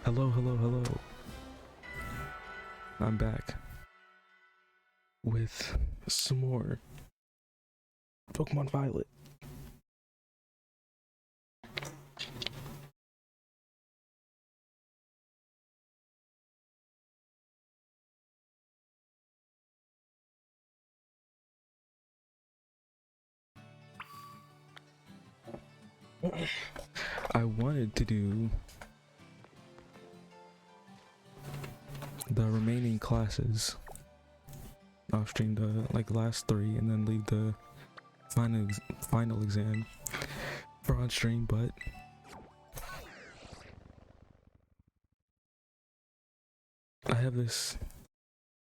Hello, hello, hello. I'm back with some more Pokemon Violet. I wanted to do the remaining classes off stream, the last three, and then leave the final exam for on stream, but I have this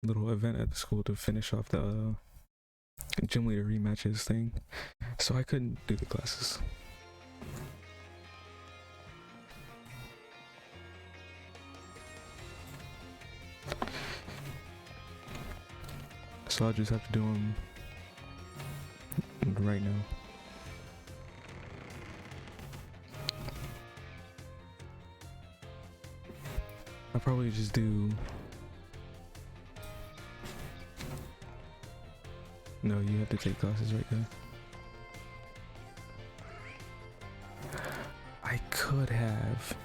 little event at the school to finish off the gym leader rematches thing, so I couldn't do the classes. So I'll just have to do them right now. I'll probably just do... No, you have to take classes right now. I could have...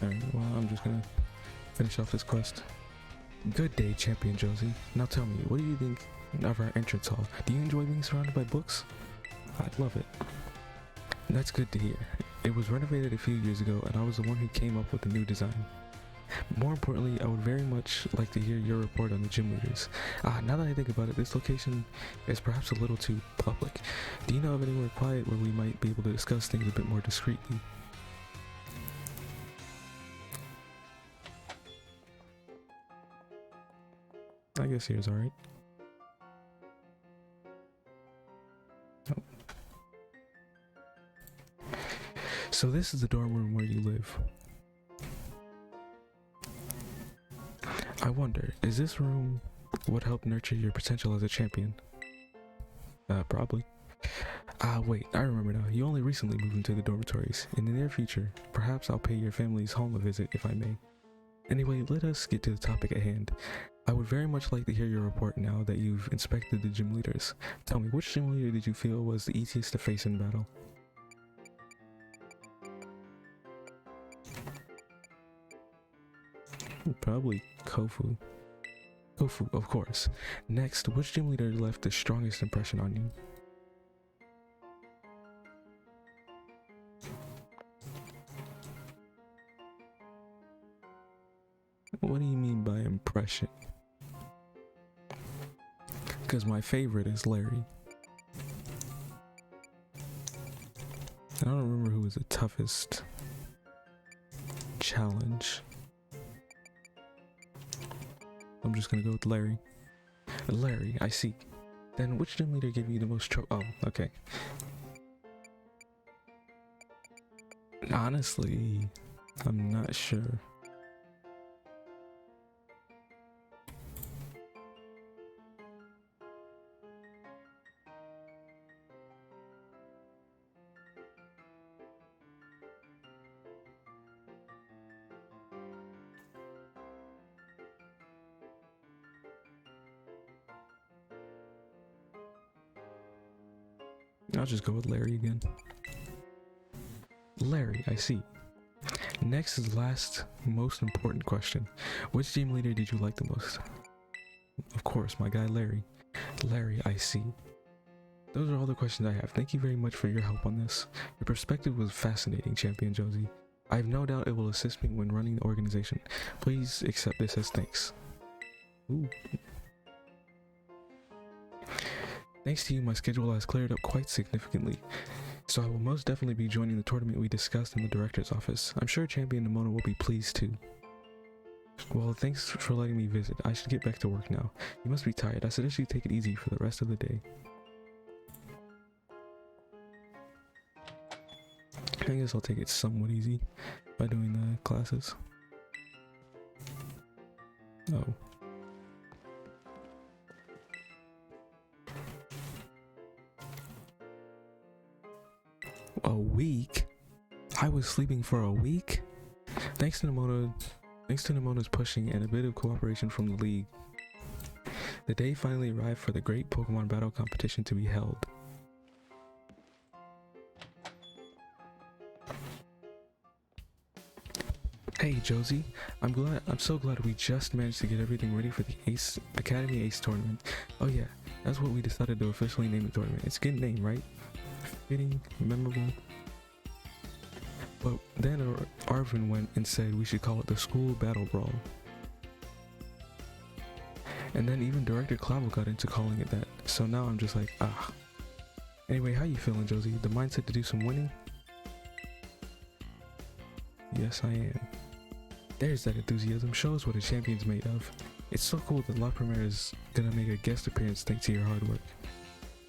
Alright, well, I'm just gonna finish off this quest. Good day, Champion Josie. Now tell me, what do you think of our entrance hall? Do you enjoy being surrounded by books? I love it. That's good to hear. It was renovated a few years ago, and I was the one who came up with the new design. More importantly, I would very much like to hear your report on the gym leaders. Now that I think about it, this location is perhaps a little too public. Do you know of anywhere quiet where we might be able to discuss things a bit more discreetly? I guess here's alright. Oh. So this is the dorm room where you live. I wonder, is this room what helped nurture your potential as a champion? Probably. Wait, I remember now. You only recently moved into the dormitories. In the near future, perhaps I'll pay your family's home a visit if I may. Anyway, let us get to the topic at hand. I would very much like to hear your report now that you've inspected the gym leaders. Tell me, which gym leader did you feel was the easiest to face in battle? Probably Kofu. Kofu, of course. Next, which gym leader left the strongest impression on you? What do you mean by impression? Because my favorite is Larry. I don't remember who was the toughest challenge. I'm just gonna go with Larry. Larry, I see. Then which gym leader gave you the most trouble? Oh, okay. Honestly, I'm not sure. I'll just go with Larry again. Larry, I see. Next is the last, most important question. Which gym leader did you like the most? Of course, my guy Larry. Larry, I see. Those are all the questions I have. Thank you very much for your help on this. Your perspective was fascinating, Champion Josie. I have no doubt it will assist me when running the organization. Please accept this as thanks. Ooh. Thanks to you, my schedule has cleared up quite significantly, so I will most definitely be joining the tournament we discussed in the director's office. I'm sure Champion Nemona will be pleased too. Well, thanks for letting me visit. I should get back to work now. You must be tired. I suggest you take it easy for the rest of the day. I guess I'll take it somewhat easy by doing the classes. Oh. A week? I was sleeping for a week? Thanks to Nemona's pushing and a bit of cooperation from the league, the day finally arrived for the great Pokemon battle competition to be held. Hey Josie, I'm so glad we just managed to get everything ready for the Academy Ace tournament. Oh yeah, that's what we decided to officially name the tournament. It's a good name, right? Fitting, memorable. But then Arvin went and said we should call it the School Battle Brawl. And then even Director Clavel got into calling it that. So now I'm just like, ah. Anyway, how you feeling, Josie? The mindset to do some winning? Yes, I am. There's that enthusiasm. Show us what a champion's made of. It's so cool that La Primera is gonna make a guest appearance thanks to your hard work.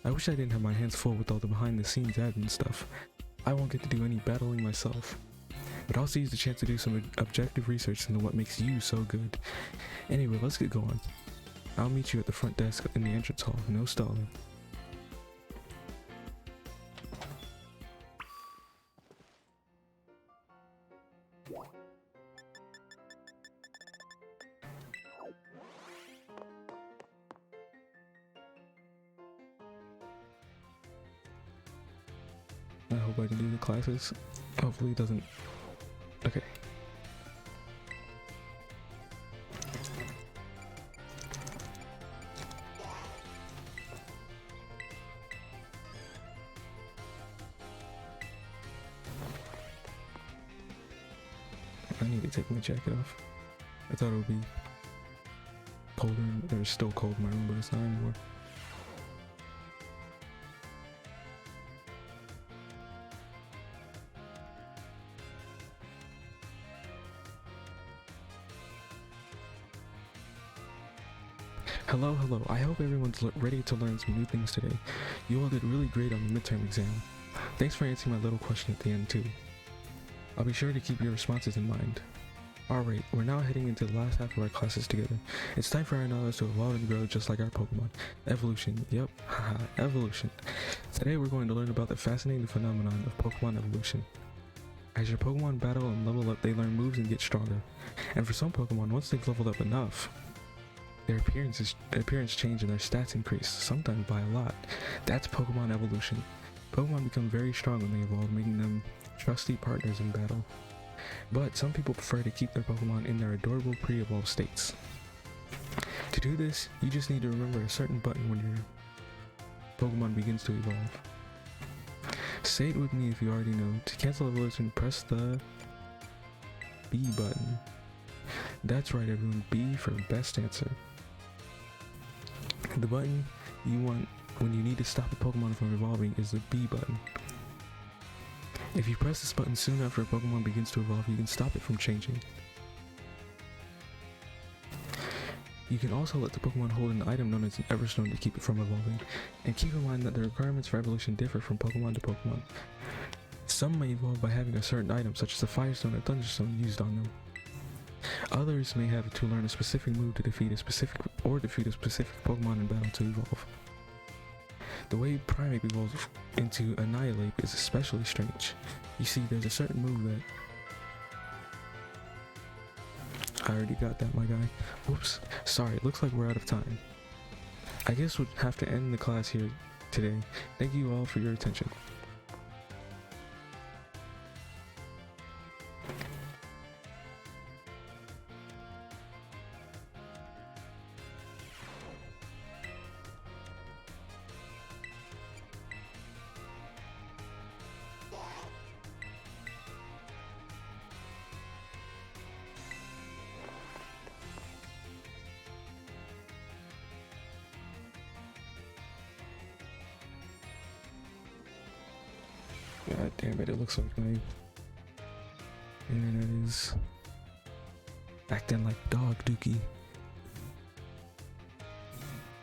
I wish I didn't have my hands full with all the behind the scenes admin stuff. I won't get to do any battling myself. But I'll seize the chance to do some objective research into what makes you so good. Anyway, let's get going. I'll meet you at the front desk in the entrance hall. No stalling. I hope I can do the classes. Hopefully it doesn't. Okay. I need to take my jacket off. I thought it would be colder. It's still cold in my room, but it's not anymore. Hello. I hope everyone's ready to learn some new things today. You all did really great on the midterm exam. Thanks for answering my little question at the end too. I'll be sure to keep your responses in mind. Alright, we're now heading into the last half of our classes together. It's time for our knowledge to evolve and grow just like our Pokemon. Evolution, yep, haha, evolution. Today we're going to learn about the fascinating phenomenon of Pokemon evolution. As your Pokemon battle and level up, they learn moves and get stronger. And for some Pokemon, once they've leveled up enough, their appearance change and their stats increase, sometimes by a lot. That's Pokemon evolution. Pokemon become very strong when they evolve, making them trusty partners in battle. But some people prefer to keep their Pokemon in their adorable pre-evolved states. To do this, you just need to remember a certain button when your Pokemon begins to evolve. Say it with me if you already know. To cancel evolution, press the B button. That's right everyone, B for best answer. The button you want when you need to stop a Pokemon from evolving is the B button. If you press this button soon after a Pokemon begins to evolve, you can stop it from changing. You can also let the Pokemon hold an item known as an Everstone to keep it from evolving. And keep in mind that the requirements for evolution differ from Pokemon to Pokemon. Some may evolve by having a certain item such as a Firestone or Thunderstone used on them. Others may have to learn a specific move to defeat a specific Pokemon in battle to evolve. The way Primeape evolves into Annihilate is especially strange. You see, there's a certain move that... I already got that, my guy. Whoops. Sorry, it looks like we're out of time. I guess we'll have to end the class here today. Thank you all for your attention. God damn it, it looks like my internet is acting like dog dookie.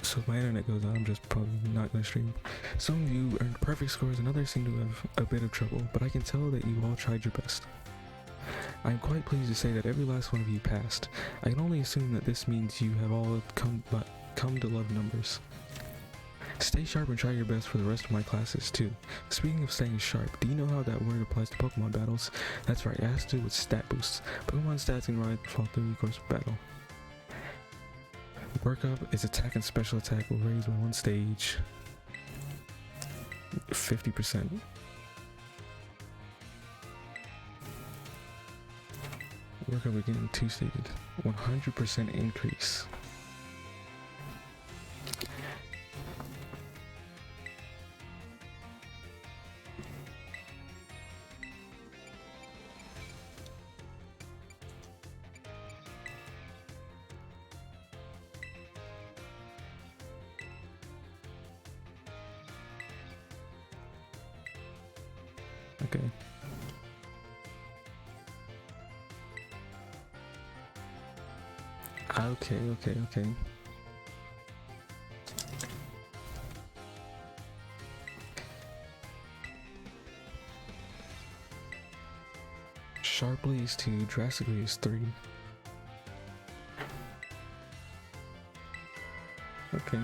So if my internet goes out, I'm just probably not gonna stream. Some of you earned perfect scores and others seem to have a bit of trouble, but I can tell that you all tried your best. I am quite pleased to say that every last one of you passed. I can only assume that this means you have all come to love numbers. Stay sharp and try your best for the rest of my classes too. Speaking of staying sharp, do you know how that word applies to Pokemon battles? That's right, it has to do with stat boosts. Pokemon stats can rise and fall through the course of battle. Work up is attack and special attack will raise by one stage. 50%. Work up again 2 stages. 100% increase. Okay. Okay. Sharply is 2, drastically is 3. Okay.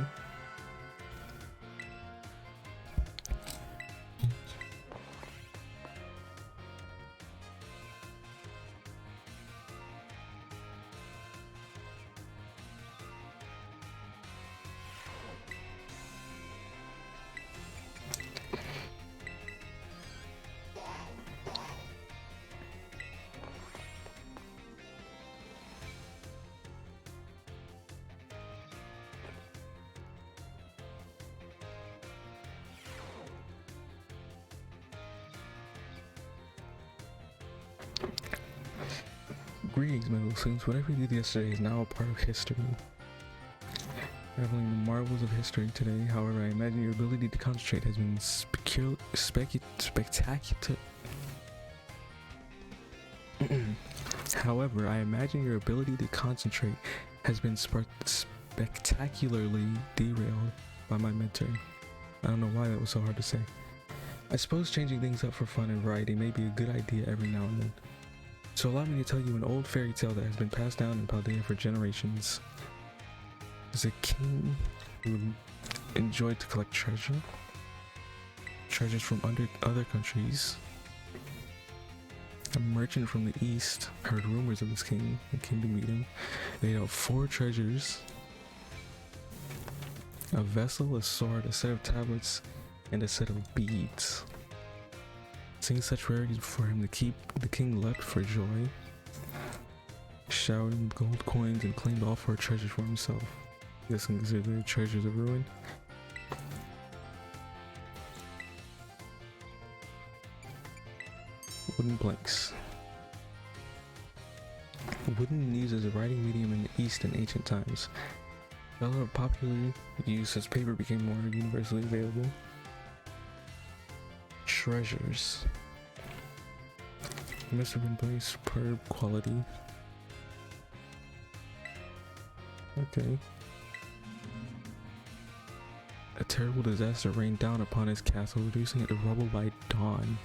Greetings, middle students. Whatever you did yesterday is now a part of history. Reveling the marvels of history today, however, I imagine your ability to concentrate has been spectacular. However, I imagine your ability to concentrate has been spectacularly derailed by my mentor. I don't know why that was so hard to say. I suppose changing things up for fun and variety may be a good idea every now and then. So allow me to tell you an old fairy tale that has been passed down in Paldea for generations. There's a king who enjoyed to collect treasures from other countries. A merchant from the east heard rumors of this king and came to meet him. They had 4 treasures: a vessel, a sword, a set of tablets, and a set of beads. Seeing such rarities before him, the king leapt for joy, showered him with gold coins, and claimed all 4 treasures for himself. Guessing these are the treasures of ruin. Wooden planks. Wooden used as a writing medium in the East in ancient times. Fell out of popular use as paper became more universally available. Treasures. Must have been by superb quality. Okay. A terrible disaster rained down upon his castle, reducing it to rubble by dawn.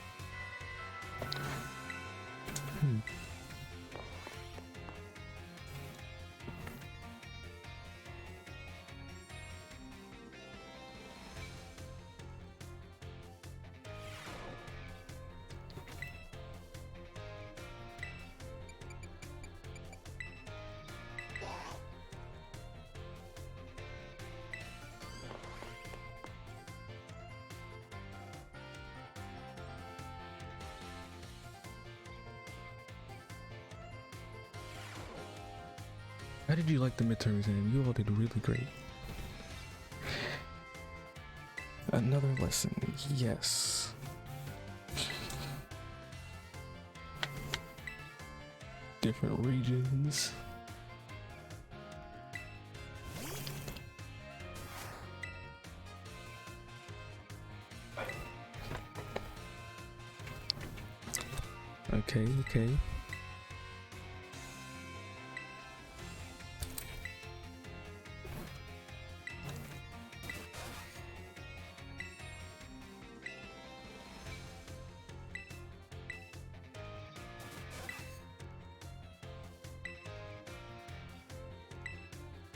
How did you like the midterm exam? You all did really great. Another lesson, yes. Different regions. Okay.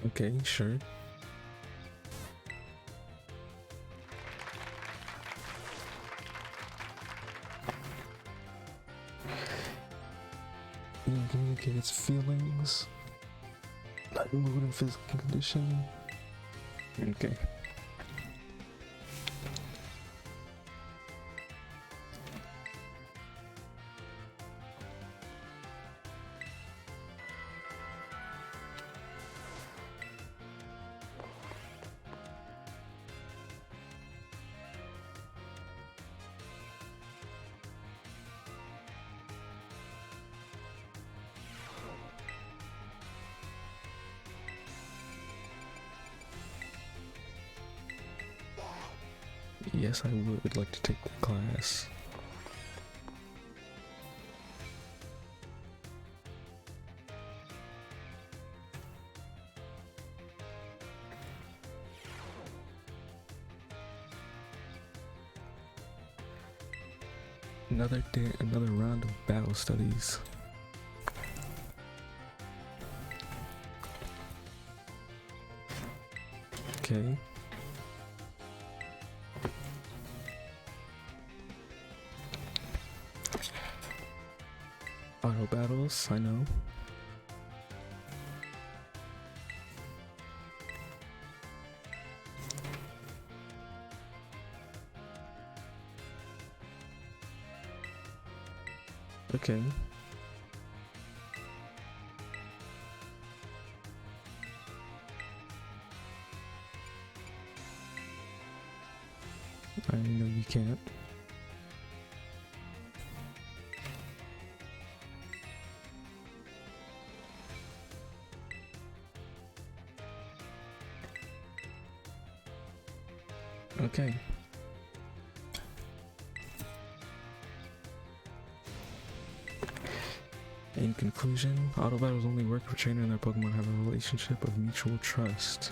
Okay, sure. can communicate its feelings. Not mood and physical condition. Okay. Yes, I would like to take the class. Another day, another round of battle studies. Okay. Auto battles, I know. Okay. I know you can't. Okay. In conclusion, auto battles only work if trainer and their Pokemon have a relationship of mutual trust.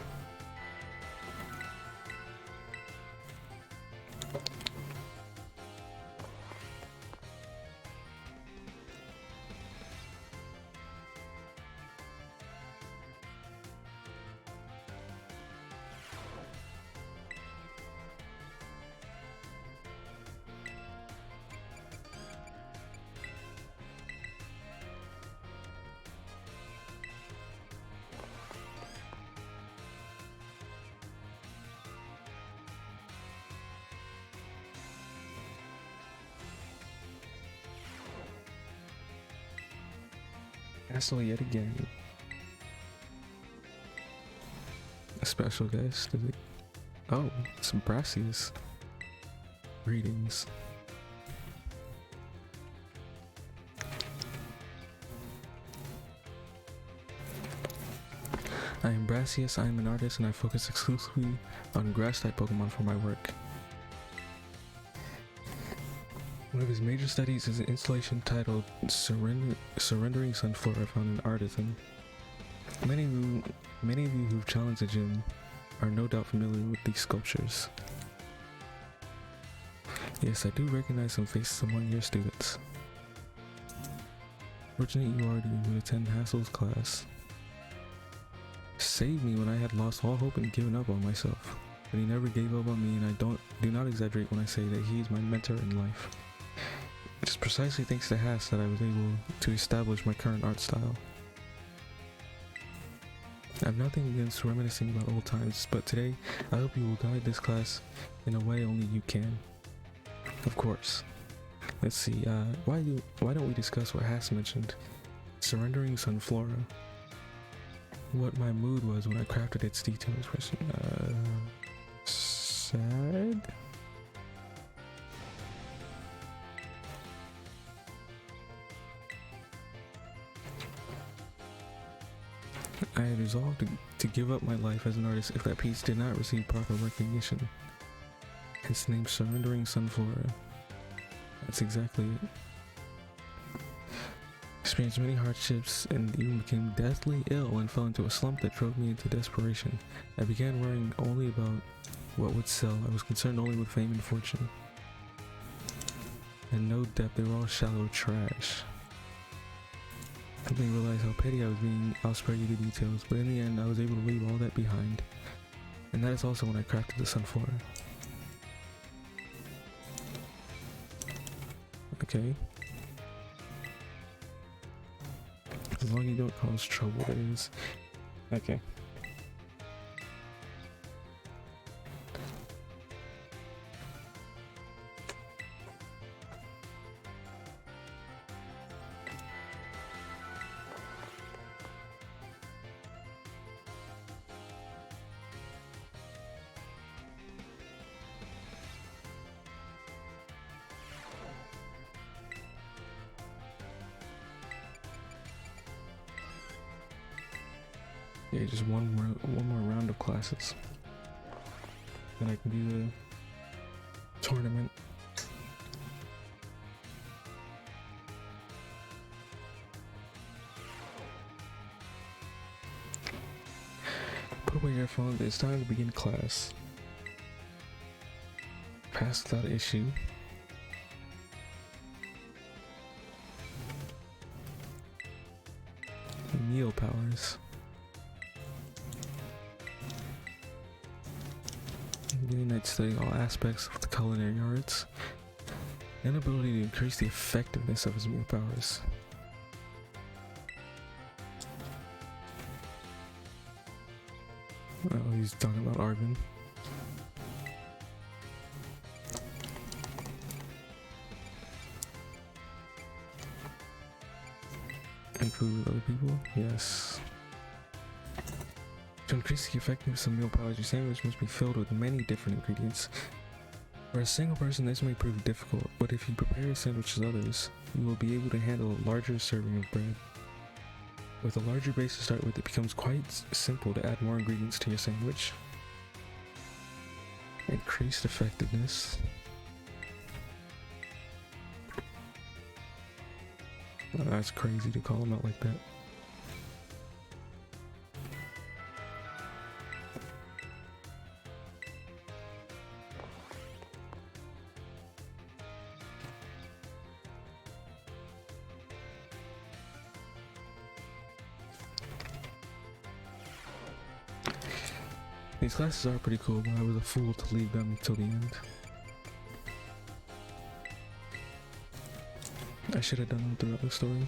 Castle yet again. A special guest. Is it? Oh, it's Brassius. Greetings. I am Brassius, I am an artist, and I focus exclusively on grass-type Pokemon for my work. One of his major studies is an installation titled Surrendering Sunflora found in Artisan. Many of you who've challenged the gym are no doubt familiar with these sculptures. Yes, I do recognize some faces among your students. Fortunately, you already would attend Hassel's class. Saved me when I had lost all hope and given up on myself. But he never gave up on me, and I do not exaggerate when I say that he is my mentor in life. It is precisely thanks to Hass that I was able to establish my current art style. I have nothing against reminiscing about old times, but today I hope you will guide this class in a way only you can. Of course. Let's see, why don't we discuss what Hass mentioned? Surrendering Sunflora. What my mood was when I crafted its detailed expression. Sad? I had resolved to give up my life as an artist if that piece did not receive proper recognition. Hence the name Surrendering Sunflora. That's exactly it. Experienced many hardships and even became deathly ill and fell into a slump that drove me into desperation. I began worrying only about what would sell. I was concerned only with fame and fortune. And no depth, they were all shallow trash. I didn't realize how petty I was being. I'll spare you the details, but in the end I was able to leave all that behind. And that is also when I crafted the Sunflora. Okay. As long as you don't cause trouble, that is. Okay. Yeah, just one more round of classes. Then I can do the tournament. Put away your phone, it's time to begin class. Pass without issue. Meal powers. I'd study all aspects of the culinary arts. An ability to increase the effectiveness of his meal powers. Oh, he's talking about Arvin. And food with other people? Yes. To increase the effectiveness of meal powers, your sandwich must be filled with many different ingredients. For a single person, this may prove difficult, but if you prepare a sandwich as others, you will be able to handle a larger serving of bread. With a larger base to start with, it becomes quite simple to add more ingredients to your sandwich. Increased effectiveness. Oh, that's crazy to call them out like that. These classes are pretty cool, but I was a fool to leave them until the end. I should have done them throughout the story.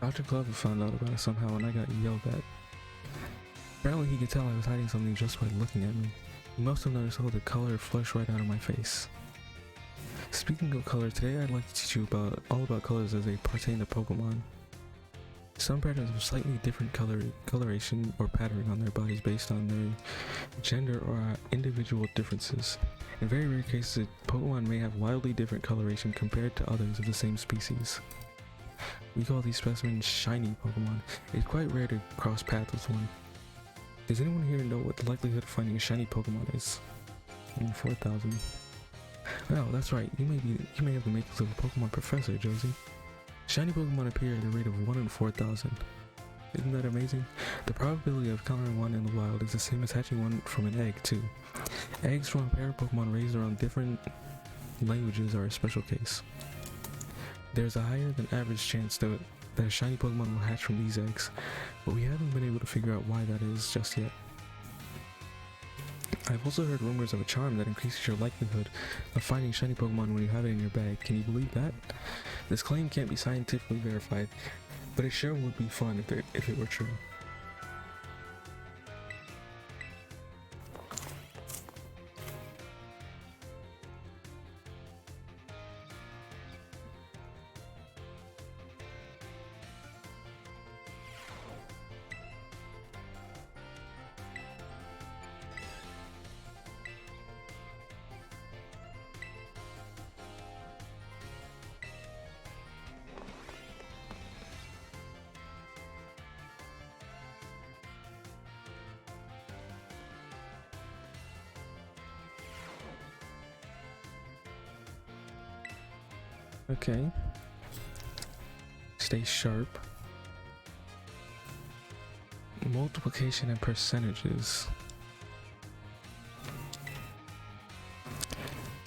Dr. Glover found out about it somehow and I got yelled at. Apparently he could tell I was hiding something just by looking at me. He must have noticed all the color flushed right out of my face. Speaking of color, today I'd like to teach you all about colors as they pertain to Pokemon. Some patterns have slightly different coloration or patterning on their bodies based on their gender or individual differences. In very rare cases, Pokemon may have wildly different coloration compared to others of the same species. We call these specimens shiny Pokemon. It's quite rare to cross paths with one. Does anyone here know what the likelihood of finding a shiny Pokemon is? 4,000. Oh, that's right. You may have the makings of a Pokemon professor, Josie. Shiny Pokemon appear at a rate of 1 in 4,000. Isn't that amazing? The probability of encountering one in the wild is the same as hatching one from an egg, too. Eggs from a pair of Pokemon raised around different languages are a special case. There's a higher than average chance that a shiny Pokemon will hatch from these eggs, but we haven't been able to figure out why that is just yet. I've also heard rumors of a charm that increases your likelihood of finding shiny Pokemon when you have it in your bag. Can you believe that? This claim can't be scientifically verified, but it sure would be fun if it were true. Okay. Stay sharp. Multiplication and percentages.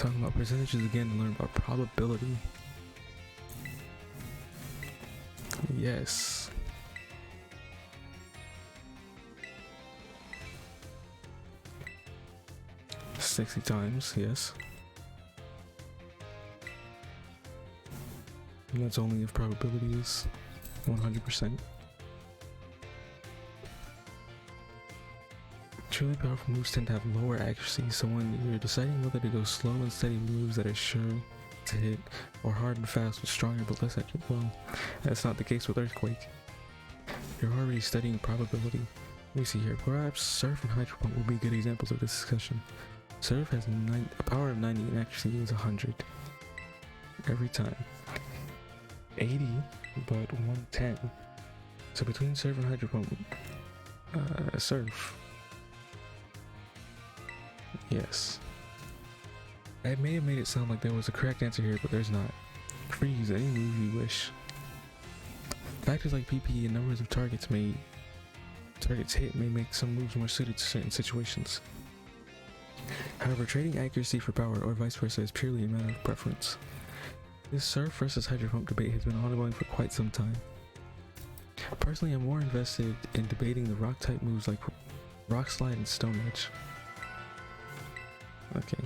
Talking about percentages again to learn about probability. Yes. "60 times, yes. And that's only if probability is 100%. Truly powerful moves tend to have lower accuracy, so when you're deciding whether to go slow and steady moves that are sure to hit, or hard and fast with stronger but less accurate, well, that's not the case with Earthquake. You're already studying probability. Let me see here. Perhaps Surf and Hydro Pump will be good examples of this discussion. Surf has a power of 90 and accuracy is 100. Every time. 80, but 110. So between Surf and Hydro Pump, Surf. Yes. I may have made it sound like there was a correct answer here, but there's not. Freeze any move you wish. Factors like PP and numbers of targets hit may make some moves more suited to certain situations. However, trading accuracy for power or vice versa is purely a matter of preference. This Surf versus Hydro Pump debate has been ongoing for quite some time. Personally, I'm more invested in debating the rock type moves like Rock Slide and Stone Edge. Okay.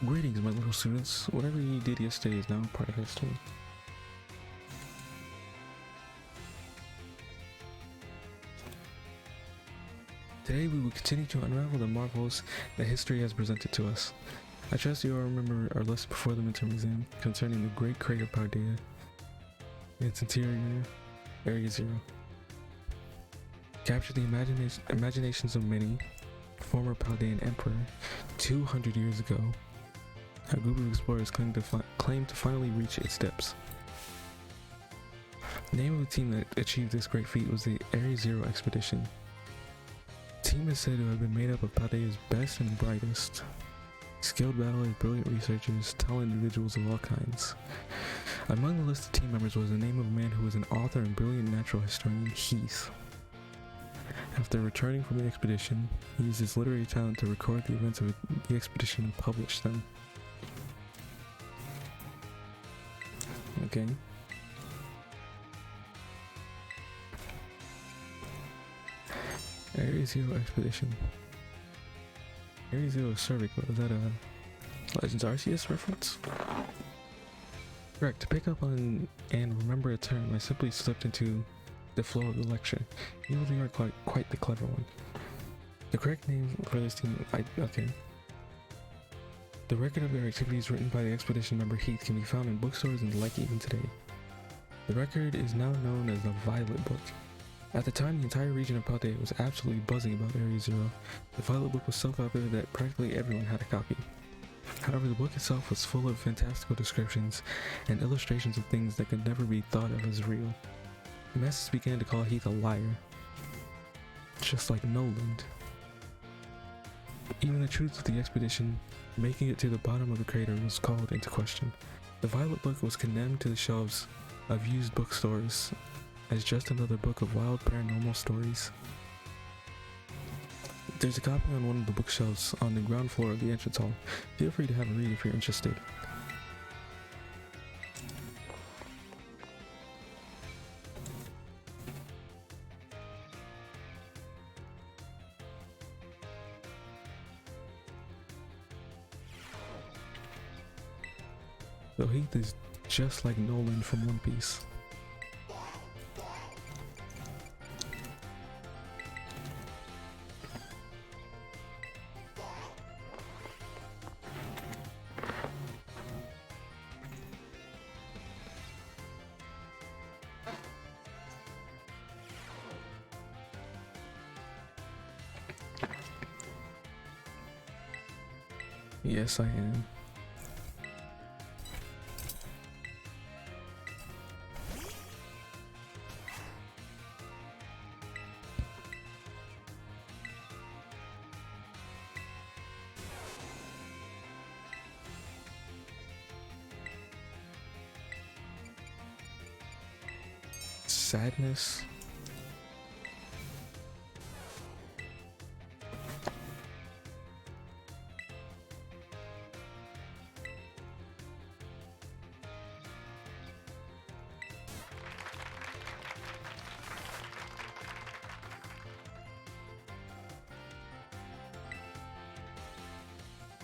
Greetings, my little students. Whatever you did yesterday is now part of history. Today we will continue to unravel the marvels that history has presented to us. I trust you all remember our lesson before the midterm exam concerning the great crater Paldea and its interior, Area Zero. Captured the imaginations of many, former Paldean emperor 200 years ago. A group of explorers claimed to finally reach its depths. The name of the team that achieved this great feat was the Area Zero Expedition. The team is said to have been made up of Paldea's best and brightest. Skilled battlers, brilliant researchers, talented individuals of all kinds. Among the listed team members was the name of a man who was an author and brilliant natural historian, Heath. After returning from the expedition, he used his literary talent to record the events of the expedition and publish them. Okay. Area Zero Expedition. Area Zero Cervical, is that a Legends Arceus reference? Correct. To pick up on and remember a term, I simply slipped into the flow of the lecture. You really are quite the clever one. The correct name for this team, okay. The record of their activities written by the expedition member Heath can be found in bookstores and the like even today. The record is now known as the Violet Book. At the time, the entire region of Paldea was absolutely buzzing about Area Zero. The Violet Book was so popular that practically everyone had a copy. However, the book itself was full of fantastical descriptions and illustrations of things that could never be thought of as real. The masses began to call Heath a liar, just like Noland. Even the truth of the expedition, making it to the bottom of the crater, was called into question. The Violet Book was condemned to the shelves of used bookstores as just another book of wild paranormal stories. There's a copy on one of the bookshelves on the ground floor of the entrance hall. Feel free to have a read if you're interested. So Heath is just like Noland from One Piece. Yes, I am. Sadness.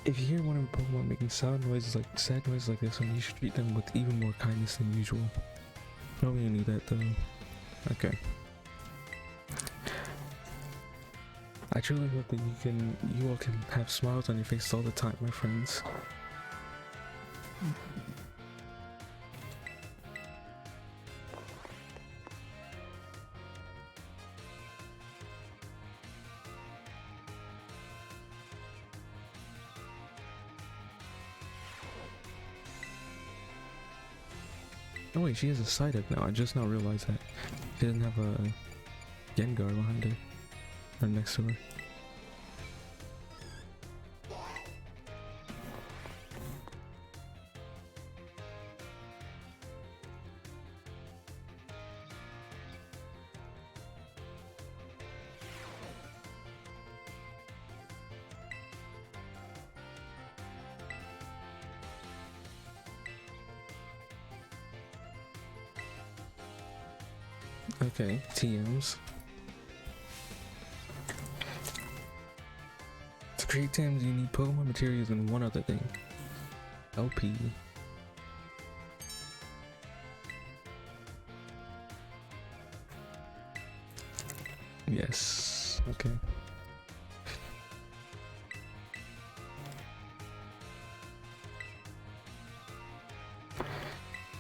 If you hear one of Pokemon making sad noises like this one, you should treat them with even more kindness than usual. Probably gonna need that though. Okay. I truly hope that you all can have smiles on your faces all the time, my friends. Oh wait, she has a Psyduck now. I just now realized that. She doesn't have a Gengar behind her. Or next to her. Okay, TMs. To create TMs, you need Pokemon materials and one other thing. LP. Yes. Okay.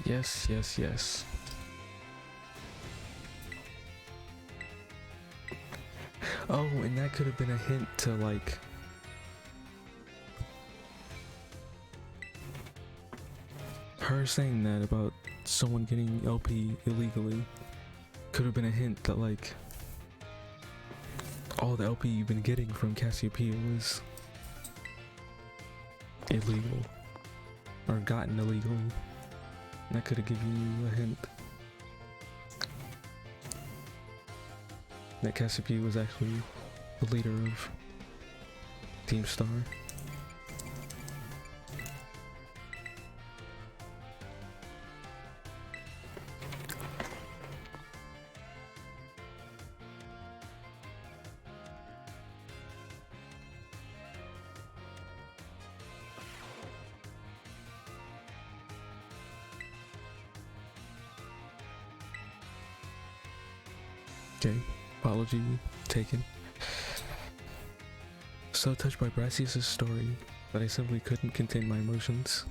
Yes, yes, yes. Oh, and that could have been a hint to like her saying that about someone getting LP illegally. Could have been a hint that like all the LP you've been getting from Cassiopeia was illegal or gotten illegally. That could have given you a hint that Cassiopeia was actually the leader of Team Star. Okay, apology taken. So touched by Brassius' story that I simply couldn't contain my emotions.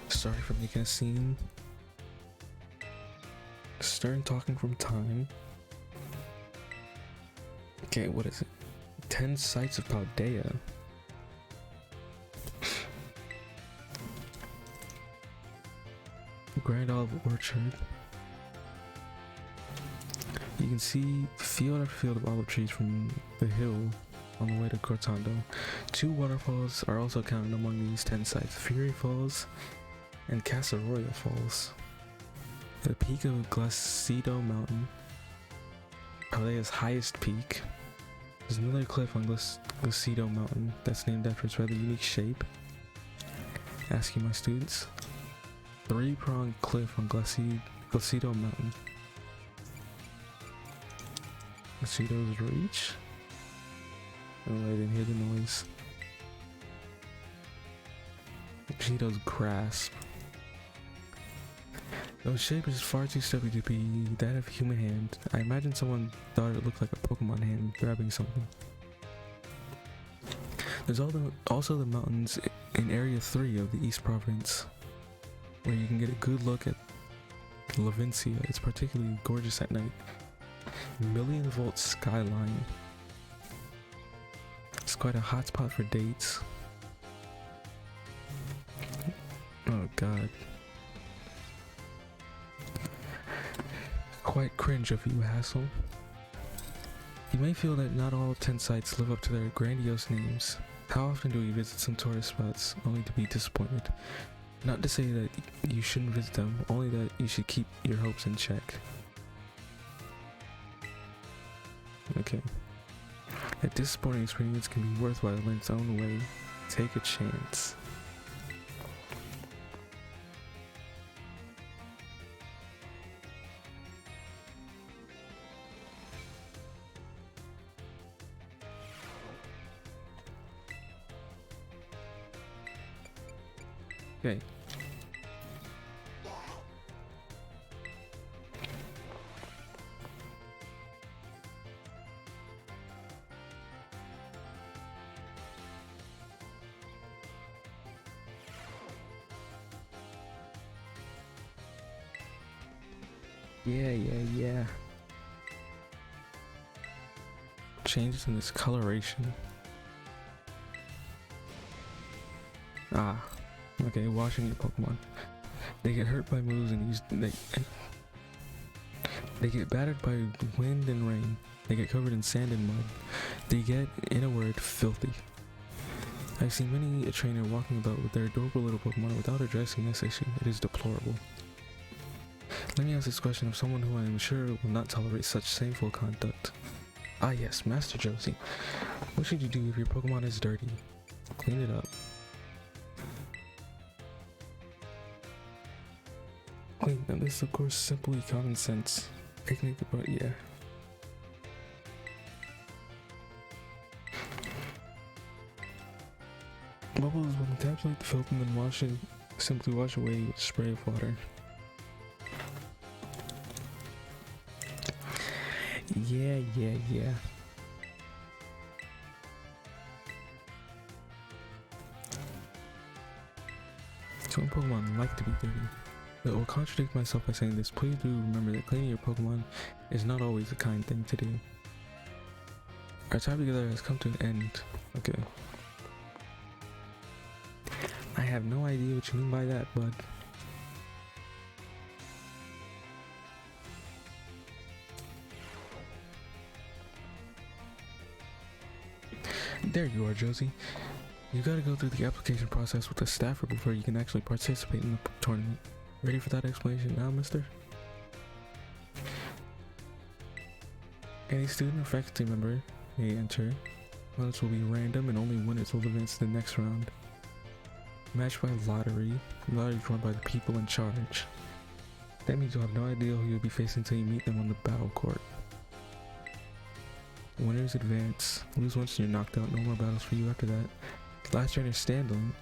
Sorry for making a scene. Stern talking from time. Okay, what is it? 10 sites of Paldea. Grand Olive Orchard. You can see field after field of olive trees from the hill on the way to Cortando. 2 waterfalls are also counted among these 10 sites, Fury Falls and Casaroya Falls. The peak of Glacido Mountain, Paldea's highest peak. There's another cliff on Glacido Mountain that's named after its rather unique shape. Asking my students. 3-pronged cliff on Glacido Mountain. Glacido's Reach? Oh, I didn't hear the noise. Glacido's Grasp. Though its shape is far too stubby to be that of a human hand, I imagine someone thought it looked like a Pokemon hand grabbing something. There's also the mountains in Area 3 of the East Province, where you can get a good look at Levincia. It's particularly gorgeous at night. Million-volt skyline. It's quite a hot spot for dates. god. Quite cringe of you, Hassel. You may feel that not all 10 sites live up to their grandiose names. How often do we visit some tourist spots only to be disappointed? Not to say that you shouldn't visit them, only that you should keep your hopes in check. Okay. A disappointing experience can be worthwhile in its own way. Take a chance. Okay. Yeah. Changes in this coloration. Ah. Okay, washing your Pokemon. They get hurt by moves and they get battered by wind and rain. They get covered in sand and mud. They get, in a word, filthy. I've seen many a trainer walking about with their adorable little Pokemon without addressing this issue. It is deplorable. Let me ask this question of someone who I am sure will not tolerate such shameful conduct. Ah yes, Master Josie. What should you do if your Pokemon is dirty? Clean it up. Clean them. This is of course simply common sense. Picnic, but yeah. Bubbles will encapsulate the filth and then simply wash away with a spray of water. Yeah. Some Pokemon like to be dirty. I will contradict myself by saying this. Please do remember that cleaning your Pokemon is not always a kind thing to do. Our time together has come to an end. Okay. I have no idea what you mean by that, bud. There you are, Josie. You gotta go through the application process with a staffer before you can actually participate in the tournament. Ready for that explanation now, mister? Any student or faculty member may enter. Votes will be random and only winners will advance to the next round. Matched by lottery. The lottery is run by the people in charge. That means you'll have no idea who you'll be facing until you meet them on the battle court. Winners advance. Lose once and you're knocked out. No more battles for you after that. The last trainer standing,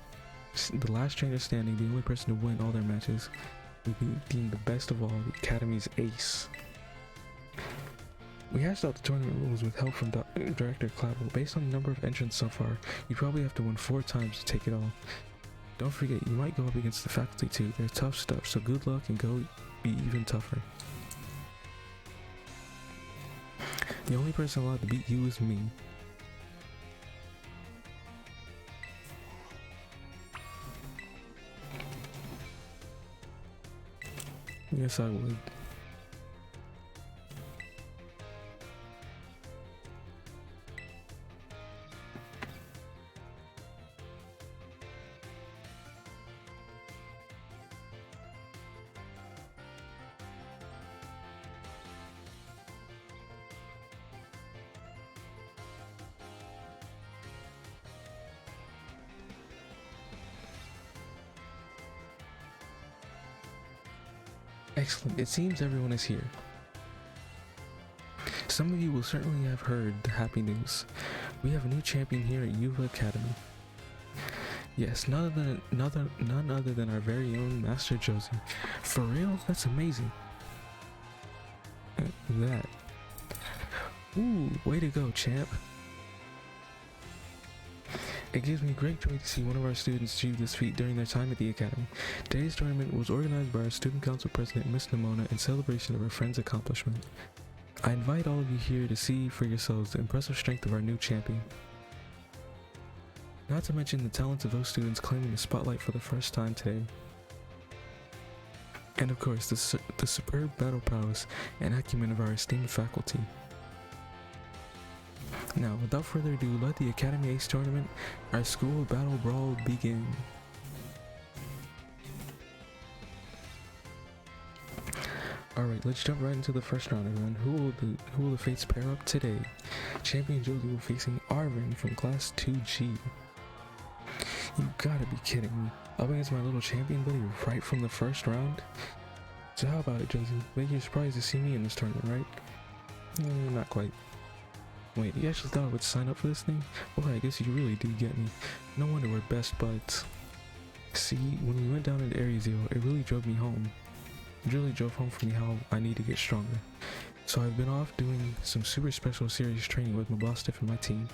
the only person to win all their matches, will be deemed the best of all, the Academy's ace. We hashed out the tournament rules with help from Director Clavel. Based on the number of entrants so far, you probably have to win 4 times to take it all. Don't forget, you might go up against the faculty too. They're tough stuff, so good luck and go be even tougher. The only person allowed to beat you is me. Yes, I would. Excellent. It seems everyone is here. Some of you will certainly have heard the happy news. We have a new champion here at Yuva Academy. Yes, none other than our very own Master Josie. For real? That's amazing. That. Ooh, way to go, champ. It gives me great joy to see one of our students achieve this feat during their time at the Academy. Today's tournament was organized by our Student Council President, Miss Nimona, in celebration of our friend's accomplishment. I invite all of you here to see for yourselves the impressive strength of our new champion. Not to mention the talents of those students claiming the spotlight for the first time today. And of course, the superb battle prowess and acumen of our esteemed faculty. Now, without further ado, let the Academy Ace Tournament, our school battle brawl, begin. Alright, let's jump right into the first round, everyone. Who will the fates pair up today? Champion Josie will be facing Arvin from Class 2G. You gotta be kidding me. Up against my little champion buddy right from the first round? So how about it, Josie? Make you surprised to see me in this tournament, right? Not quite. Wait, you actually thought I would sign up for this thing? Boy, I guess you really do get me. No wonder we're best buds. See, when we went down into Area Zero, it really drove me home. It really drove home for me how I need to get stronger. So I've been off doing some super special serious training with my boss Stiff and my team.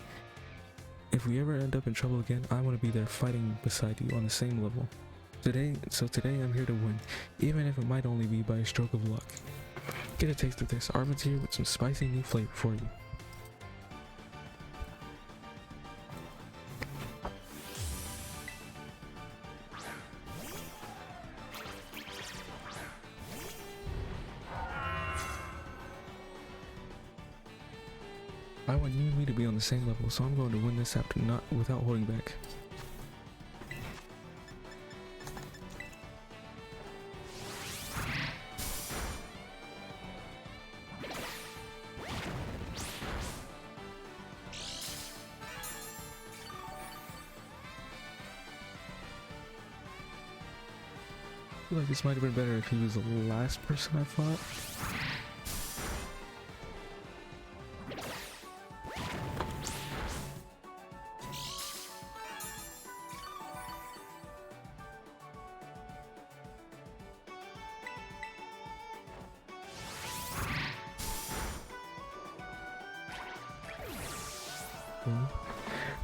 If we ever end up in trouble again, I want to be there fighting beside you on the same level. Today I'm here to win, even if it might only be by a stroke of luck. Get a taste of this. Arvin's here with some spicy new flavor for you. I want you and me to be on the same level, so I'm going to win this without holding back. I feel like this might have been better if he was the last person I fought.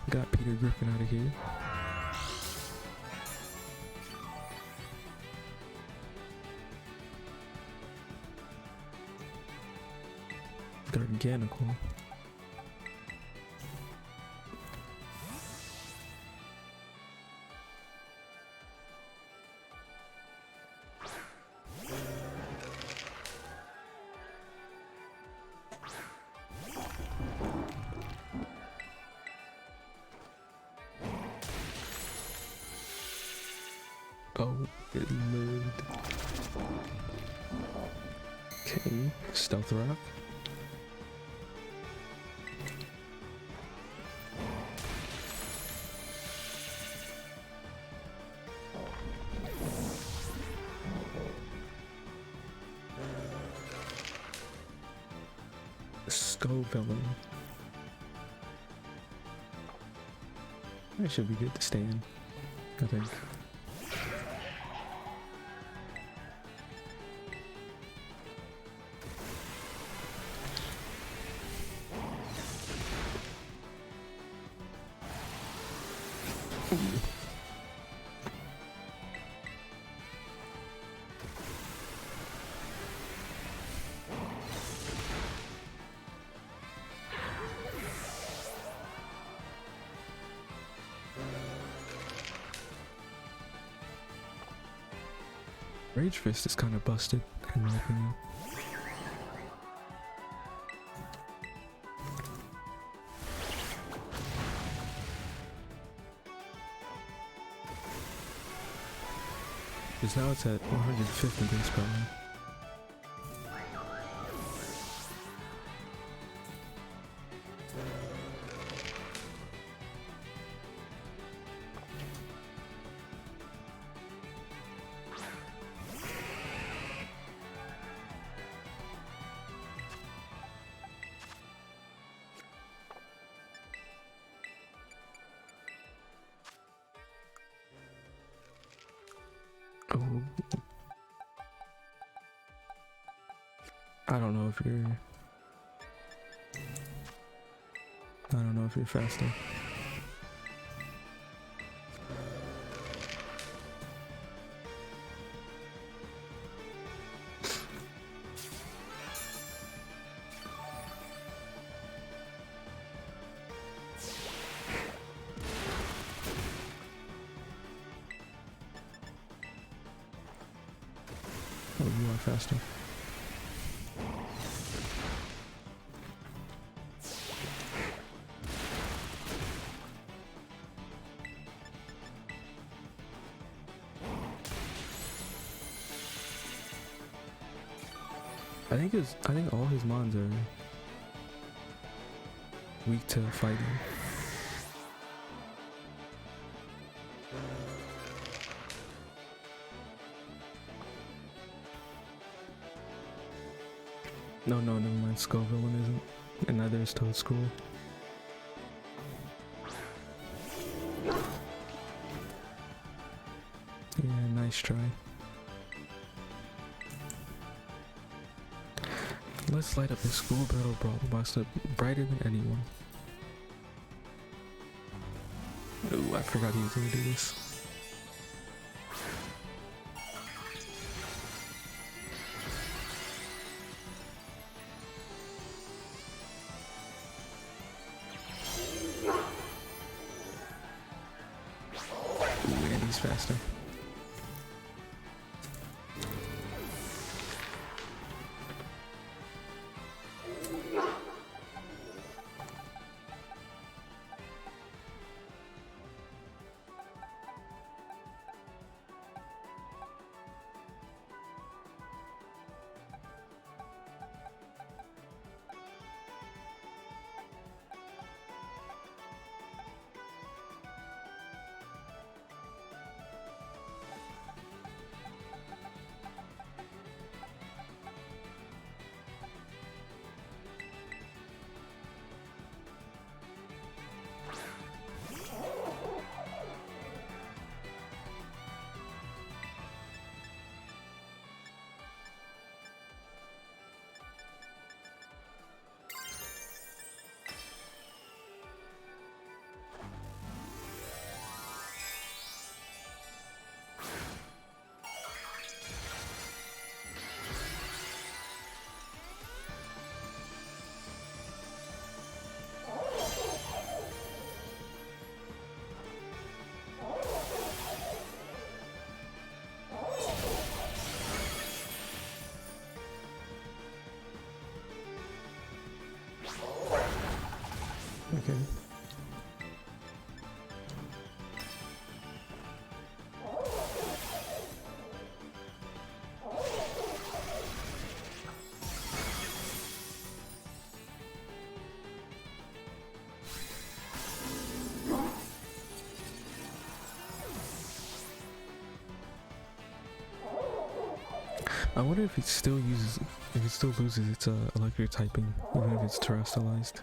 Got Peter Griffin out of here. Garganical. Oh, it moved. Okay, Stealth Rock. Skull Villain. That should be good to stay in, I think. Rage Fist is kind of busted, in my opinion. Because now it's at 150 base power. Oh. I don't know if you're faster. you are faster. I think all his mons are weak to fighting. No, never mind. Skull Villain isn't, and neither is Toad Scroll. Yeah, nice try. Let's light up the school battle brawl master brighter than anyone. Ooh, I forgot he was gonna do this. Ooh, and he's faster. Okay. I wonder if it still loses its electric typing, even if it's terrestrialized.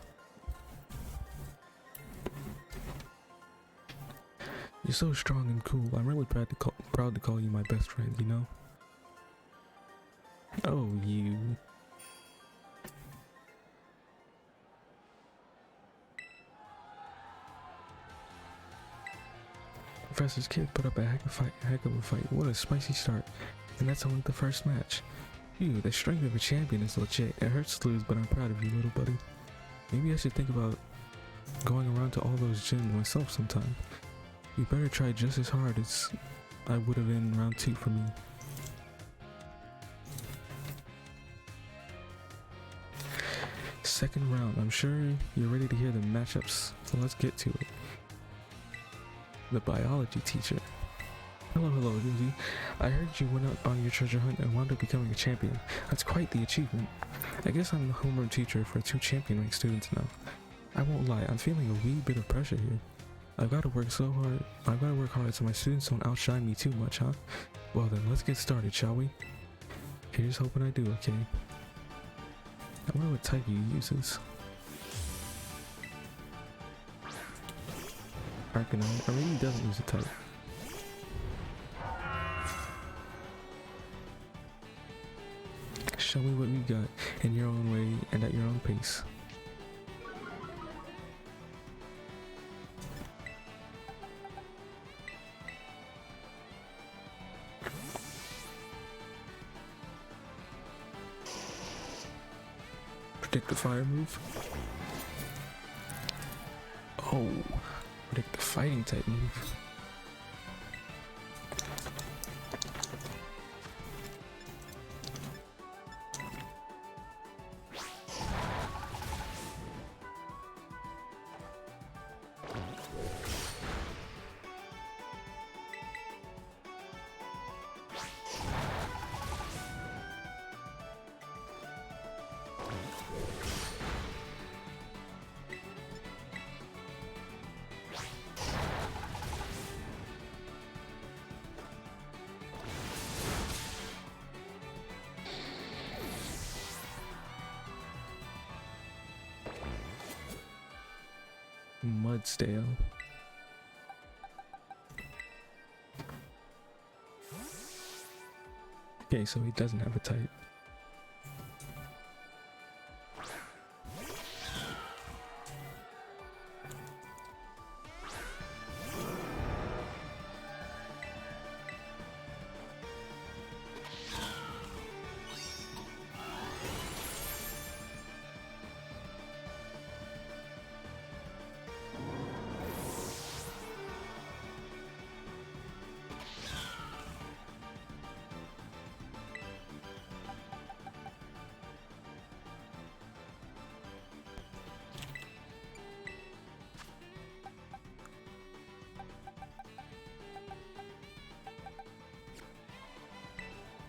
You're so strong and cool. I'm really proud to call you my best friend, you know? Oh, you. Professor's kid put up a heck of a fight. What a spicy start. And that's only the first match. Phew, the strength of a champion is legit. It hurts to lose, but I'm proud of you, little buddy. Maybe I should think about going around to all those gyms myself sometime. You better try just as hard as I would have in round 2 for me. Second round. I'm sure you're ready to hear the matchups, so let's get to it. The biology teacher. Hello, Josie. I heard you went out on your treasure hunt and wound up becoming a champion. That's quite the achievement. I guess I'm the homeroom teacher for 2 champion-ranked students now. I won't lie, I'm feeling a wee bit of pressure here. I've got to work hard so my students don't outshine me too much, huh? Well then, let's get started, shall we? Here's hoping I do, okay? I wonder what type he uses. Arcanine, or maybe he doesn't use a type. Show me what you got, in your own way and at your own pace. Predict the fire move. Oh, predict the fighting type move. Mudstale. Okay, so he doesn't have a type.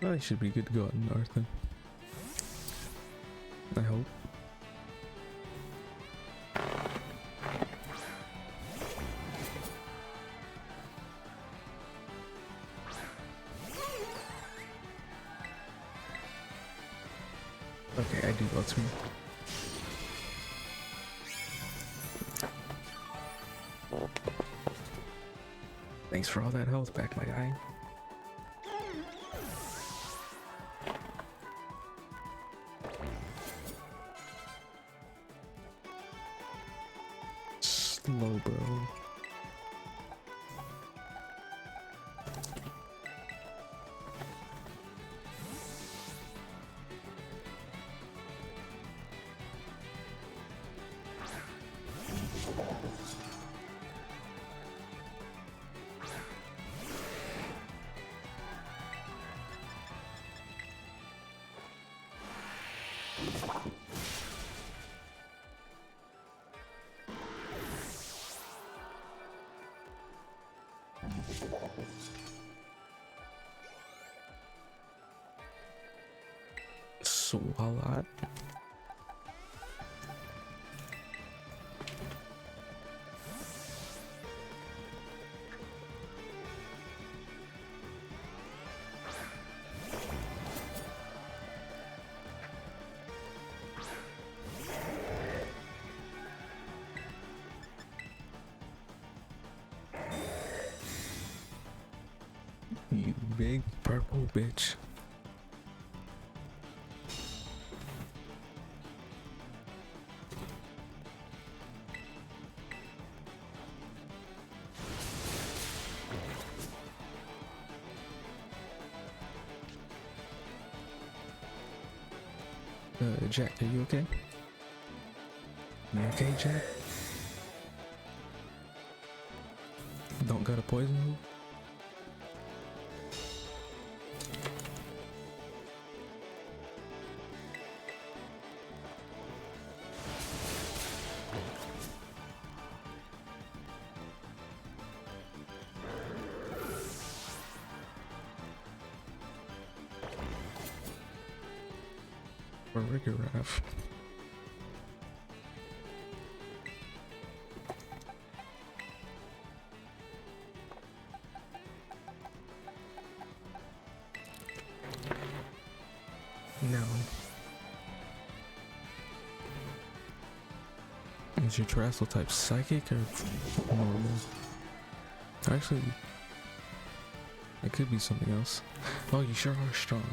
I should be good to go out in North then. I hope. Okay, I do lots more. Thanks for all that health back, my guy. Slow, bro. Swalot. You big purple bitch. Jack, are you okay? You okay, Jack? Don't got a poison move? Or Riggeraff. No. Is your Terrestrial type psychic or normal? Actually, it could be something else. Oh, you sure are strong.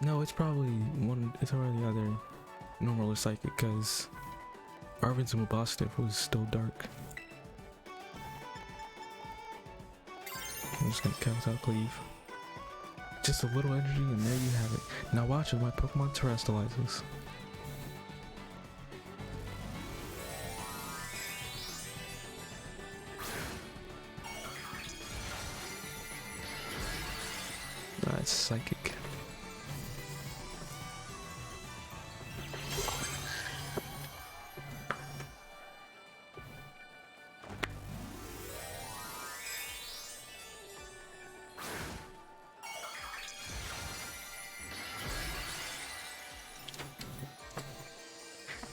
No, it's probably one. It's probably either normal or psychic, because Arvin's Mabosstiff was still dark. I'm just gonna count out Cleave. Just a little energy, and there you have it. Now watch as my Pokemon terrestrializes. It's psychic.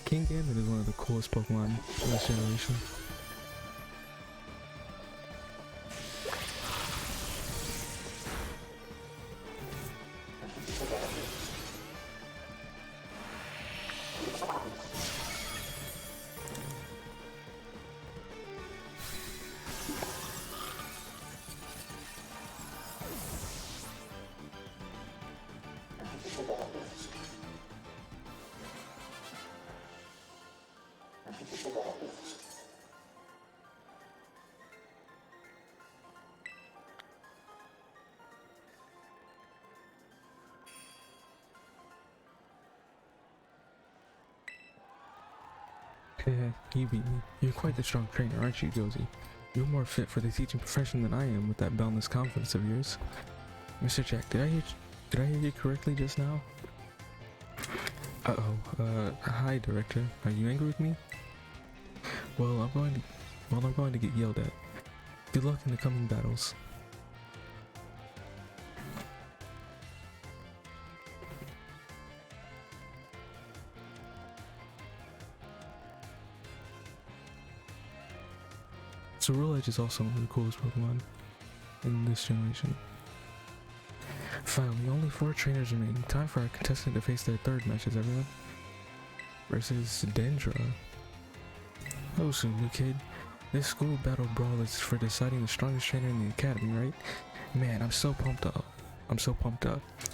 Kingambit is one of the coolest Pokemon in this generation. Heh, you beat me. You're quite the strong trainer, aren't you, Josie? You're more fit for the teaching profession than I am with that boundless confidence of yours. Mr. Jack, did I hear you correctly just now? Hi, Director. Are you angry with me? Well, I'm going to get yelled at. Good luck in the coming battles. Ceruledge is also one of the coolest Pokemon in this generation. Finally, only 4 trainers remain. Time for our contestant to face their third matches, everyone. Versus Dendra. Oh, so new kid. This school battle brawl is for deciding the strongest trainer in the academy, right? Man, I'm so pumped up.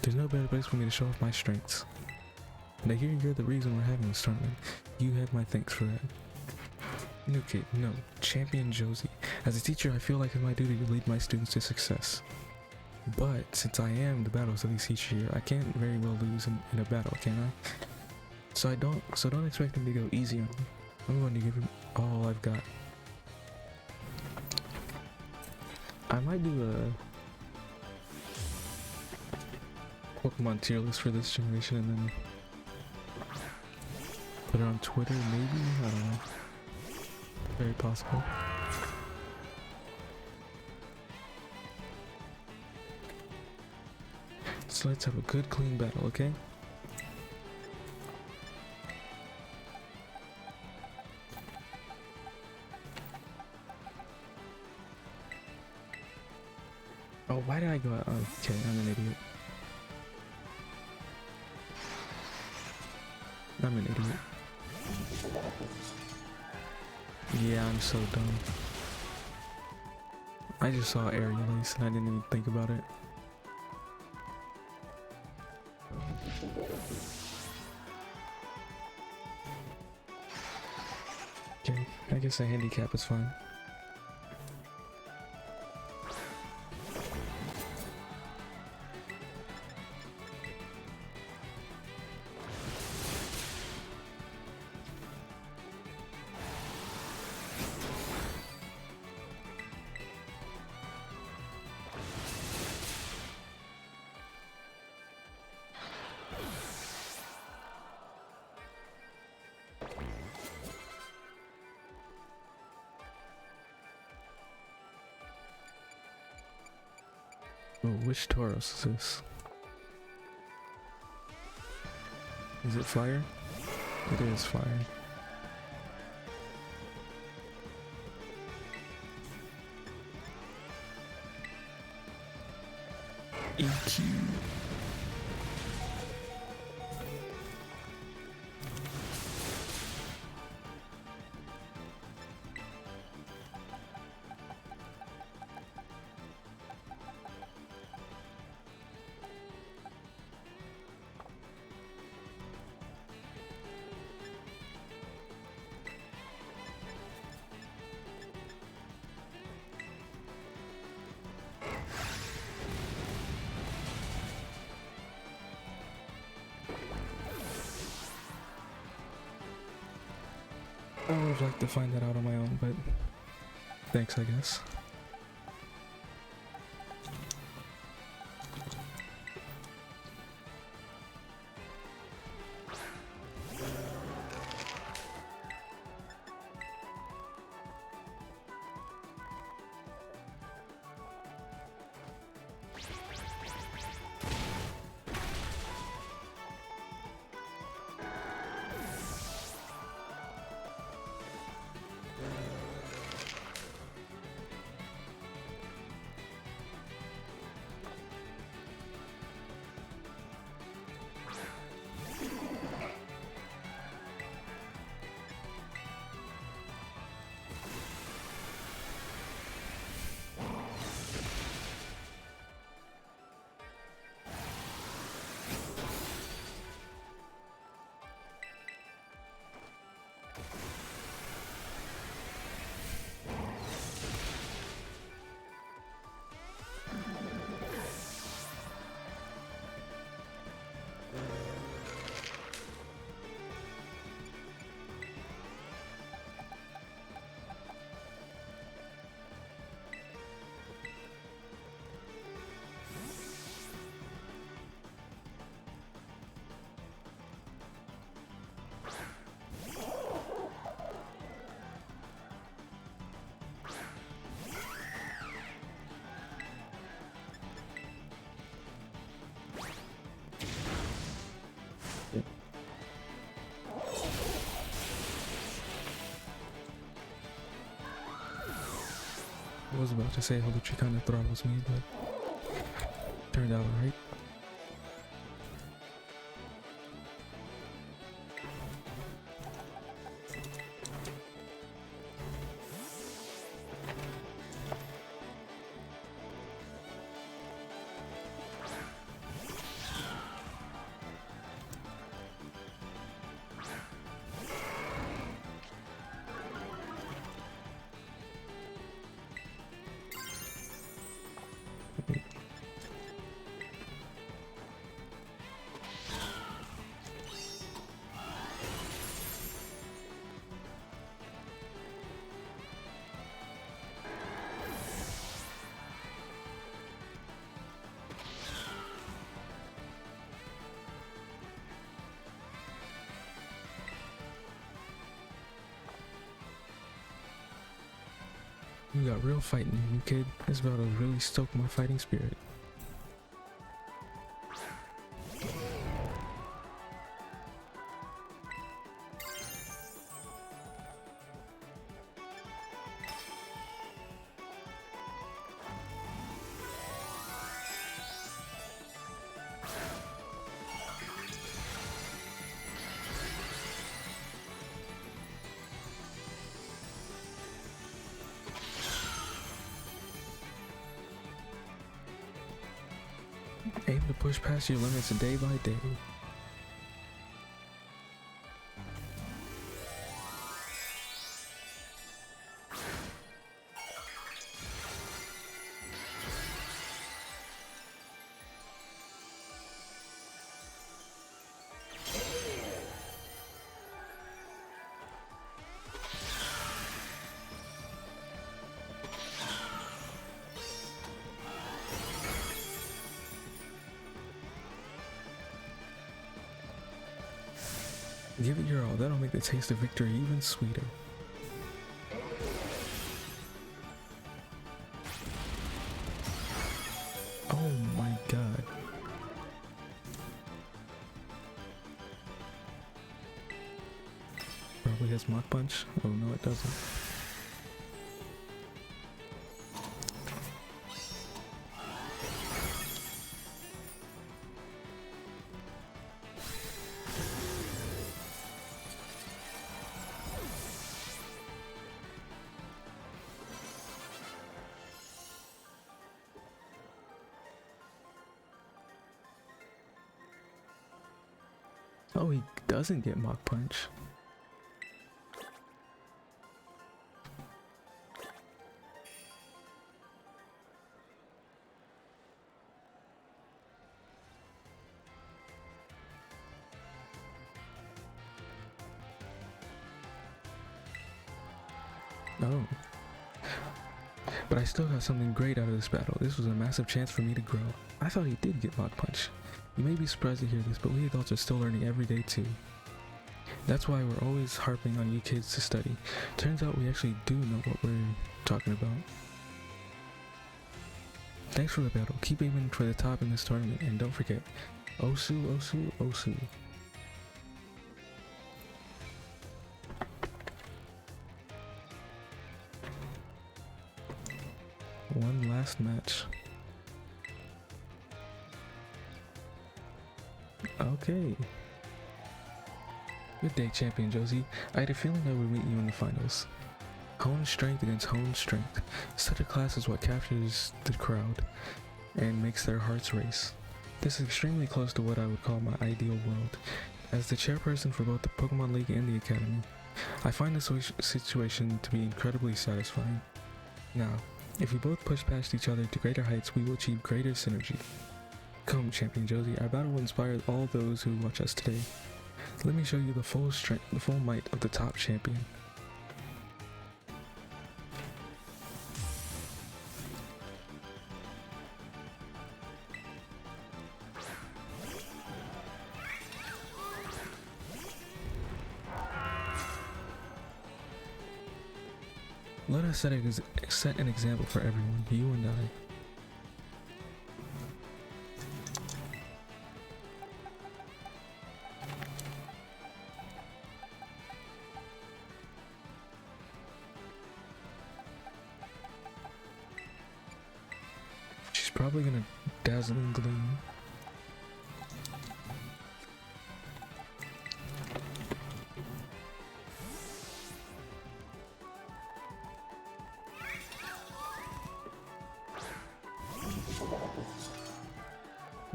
There's no better place for me to show off my strengths. And I hear you're the reason we're having this tournament. You have my thanks for that. New kid, no. Champion Josie. As a teacher, I feel like it's my duty to lead my students to success. But since I am the battle studies teacher here, I can't very well lose in a battle, can I? So don't expect me to go easy on him. I'm going to give him all I've got. I might do a Pokemon tier list for this generation and then put it on Twitter, maybe? I don't know. Very possible. So let's have a good clean battle, okay? Oh, why did I go out? Okay, I'm an idiot. I'm an idiot. Yeah, I'm so dumb. I just saw Aerial Ace and I didn't even think about it. Okay, I guess a handicap is fine. Oh, which Tauros is this? Is it fire? It is fire. EQ. I would have liked to find that out on my own, but thanks, I guess. Yeah. I was about to say Holy kind of throttles me, but turned out alright. You got real fighting in you, kid. This battle really stoked my fighting spirit. Aim to push past your limits day by day. Give it your all, that'll make the taste of victory even sweeter. Oh my god. Probably has Mach Punch. Oh no, it doesn't. Oh, he doesn't get Mach Punch. Oh. But I still got something great out of this battle. This was a massive chance for me to grow. I thought he did get Mach Punch. You may be surprised to hear this, but we adults are still learning every day too. That's why we're always harping on you kids to study. Turns out we actually do know what we're talking about. Thanks for the battle. Keep aiming for the top in this tournament, and don't forget, Osu, Osu, Osu. One last match. Okay. Good day, Champion Josie. I had a feeling I would meet you in the finals. Hone strength against hone strength. Such a class is what captures the crowd and makes their hearts race. This is extremely close to what I would call my ideal world. As the chairperson for both the Pokemon League and the Academy, I find this situation to be incredibly satisfying. Now, if we both push past each other to greater heights, we will achieve greater synergy. Come, Champion Josie, our battle will inspire all those who watch us today. Let me show you the full strength, the full might of the top champion. Let us set an example for everyone, you and I. probably gonna Dazzling Gleam.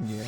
Yeah.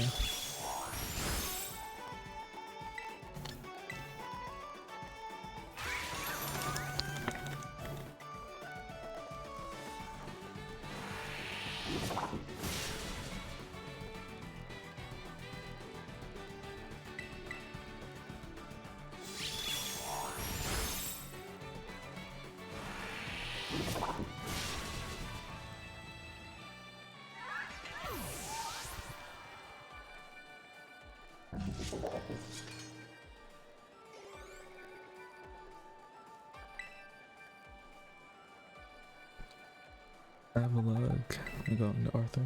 Avalugg. I'm going to Arthur.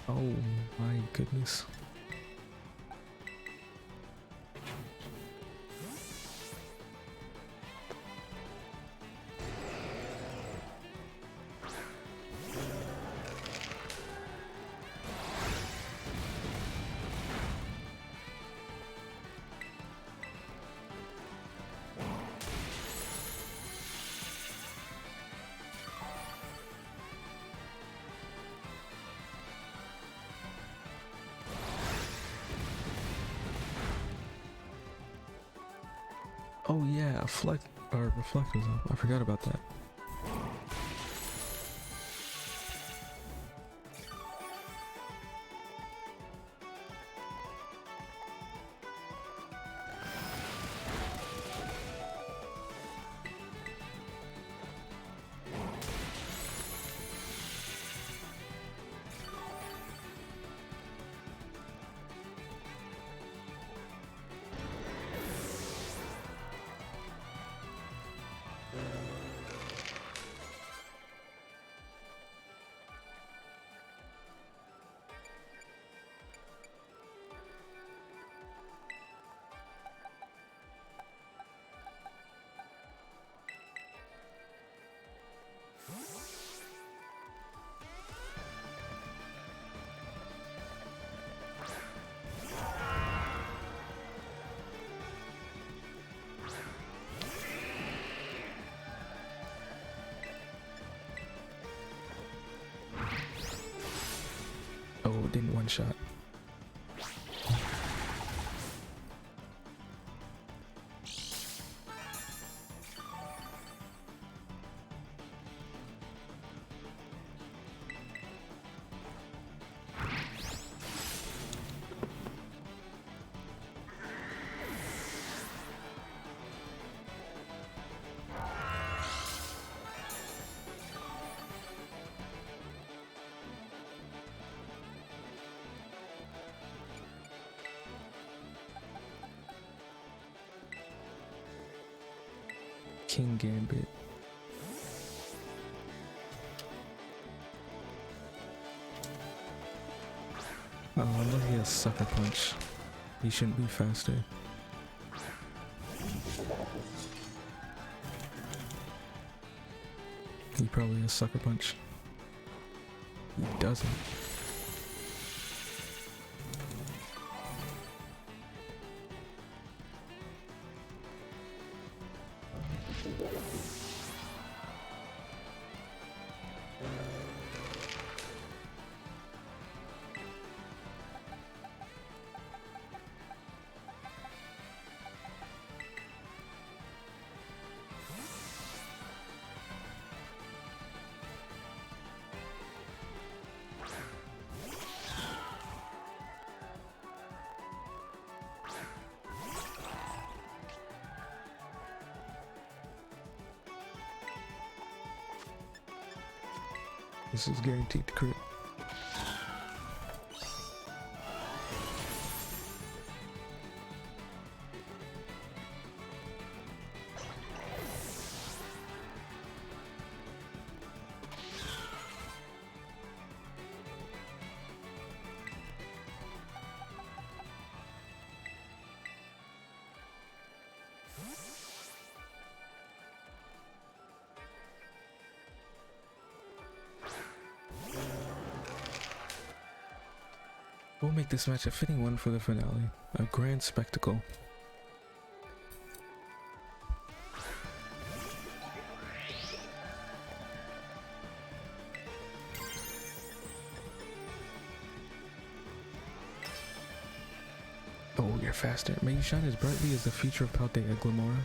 Oh my goodness. Oh yeah, Reflect was up. I forgot about that. Oh, it didn't one shot. King Gambit. Oh, look, he has Sucker Punch. He shouldn't be faster. He probably has Sucker Punch. He doesn't. This is guaranteed to crit. We'll make this match a fitting one for the finale, a grand spectacle. Oh, you're faster. May you shine as brightly as the future of Paldea, Glamora.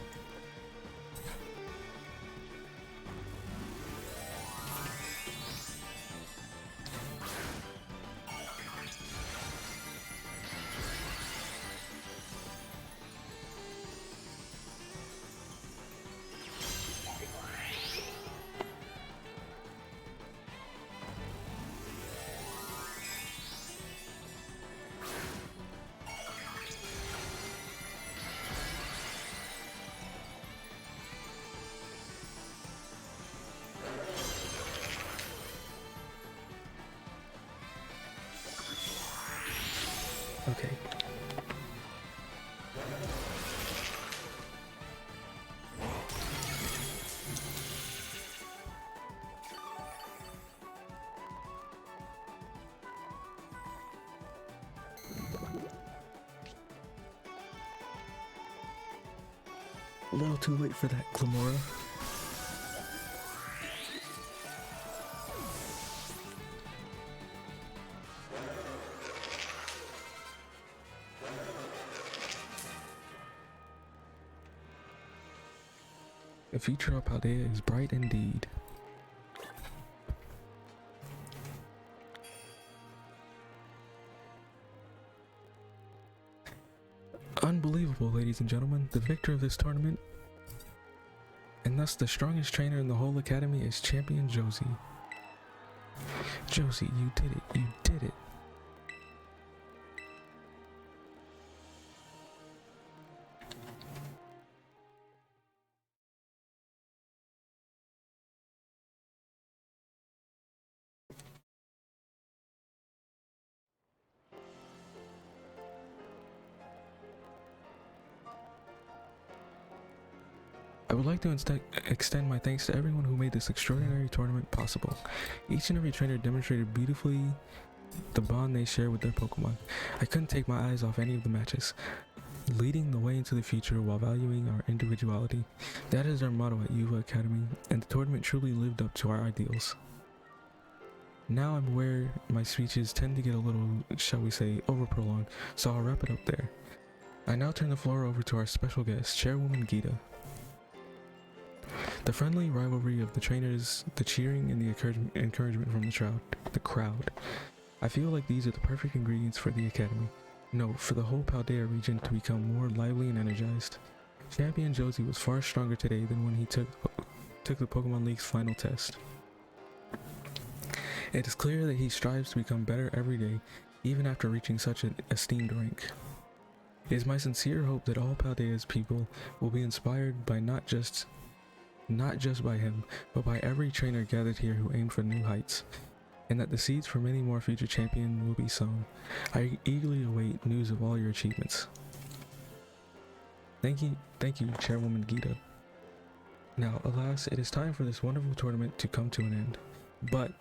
Okay. A little too late for that, Glamora. The future of Paldea is bright indeed. Unbelievable, ladies and gentlemen. The victor of this tournament, and thus the strongest trainer in the whole academy, is Champion Josie. Josie, you did it. You did it. I would like to extend my thanks to everyone who made this extraordinary tournament possible. Each and every trainer demonstrated beautifully the bond they share with their Pokemon. I couldn't take my eyes off any of the matches, leading the way into the future while valuing our individuality. That is our motto at Yuva Academy, and the tournament truly lived up to our ideals. Now I'm aware my speeches tend to get a little, shall we say, overprolonged, so I'll wrap it up there. I now turn the floor over to our special guest, Chairwoman Geeta. The friendly rivalry of the trainers, the cheering, and the encouragement from the crowd. I feel like these are the perfect ingredients for the academy. No, for the whole Paldea region to become more lively and energized. Champion Josie was far stronger today than when he took the Pokemon League's final test. It is clear that he strives to become better every day, even after reaching such an esteemed rank. It is my sincere hope that all Paldea's people will be inspired by not just by him, but by every trainer gathered here who aimed for new heights, and that the seeds for many more future champions will be sown. I eagerly await news of all your achievements. Thank you, Chairwoman Geeta. Now, alas, it is time for this wonderful tournament to come to an end, but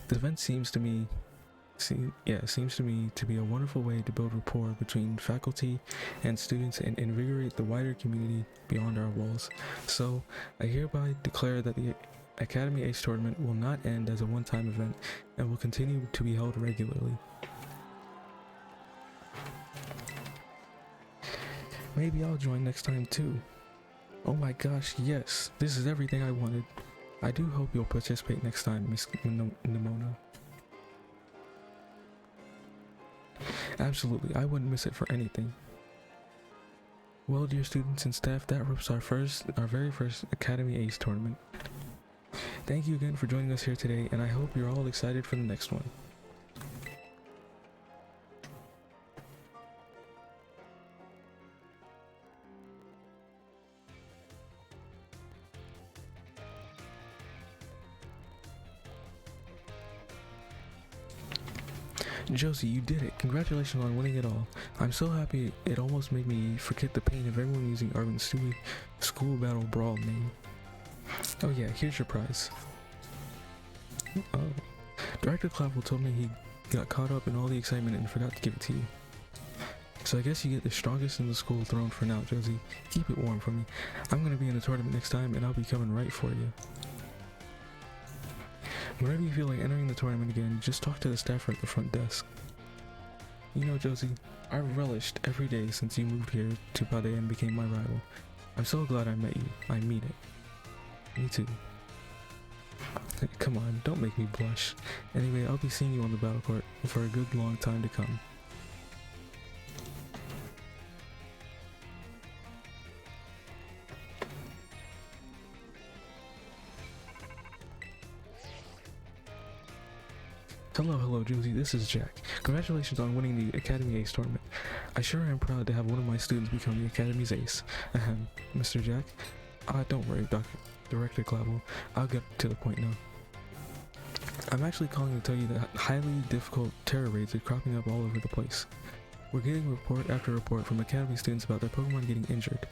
the event seems to me to be a wonderful way to build rapport between faculty and students and invigorate the wider community beyond our walls. So, I hereby declare that the Academy Ace Tournament will not end as a one-time event and will continue to be held regularly. Maybe I'll join next time too. Oh my gosh, yes, this is everything I wanted. I do hope you'll participate next time, Miss Nemona. Absolutely, I wouldn't miss it for anything. Well, dear students and staff, that wraps our very first Academy Ace tournament. Thank you again for joining us here today, and I hope you're all excited for the next one. Josie, you did it. Congratulations on winning it all. I'm so happy it almost made me forget the pain of everyone using Arvin's stupid school battle brawl name. Oh yeah, here's your prize. Oh. Director Clavel told me he got caught up in all the excitement and forgot to give it to you. So I guess you get the strongest in the school thrown for now, Josie. Keep it warm for me. I'm gonna be in the tournament next time and I'll be coming right for you. Whenever you feel like entering the tournament again, just talk to the staffer at the front desk. You know, Josie, I've relished every day since you moved here to Pade and became my rival. I'm so glad I met you. I mean it. Me too. Come on, don't make me blush. Anyway, I'll be seeing you on the battle court for a good long time to come. Hello, Josie, this is Jack. Congratulations on winning the Academy Ace tournament. I sure am proud to have one of my students become the Academy's ace. Ahem, Mr. Jack? Don't worry, Director Clavel. I'll get to the point now. I'm actually calling to tell you that highly difficult terror raids are cropping up all over the place. We're getting report after report from Academy students about their Pokemon getting injured.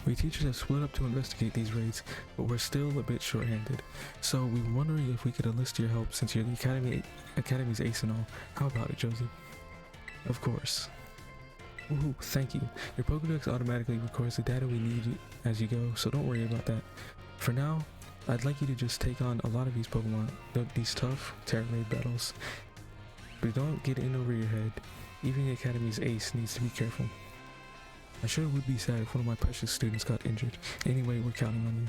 We teachers have split up to investigate these raids, but we're still a bit short-handed. So we were wondering if we could enlist your help since you're the Academy's ace and all. How about it, Josie? Of course. Woohoo, thank you. Your Pokedex automatically records the data we need as you go, so don't worry about that. For now, I'd like you to just take on a lot of these Pokemon, these tough terror raid battles. But don't get in over your head. Even the Academy's ace needs to be careful. I sure would be sad if one of my precious students got injured. Anyway, we're counting on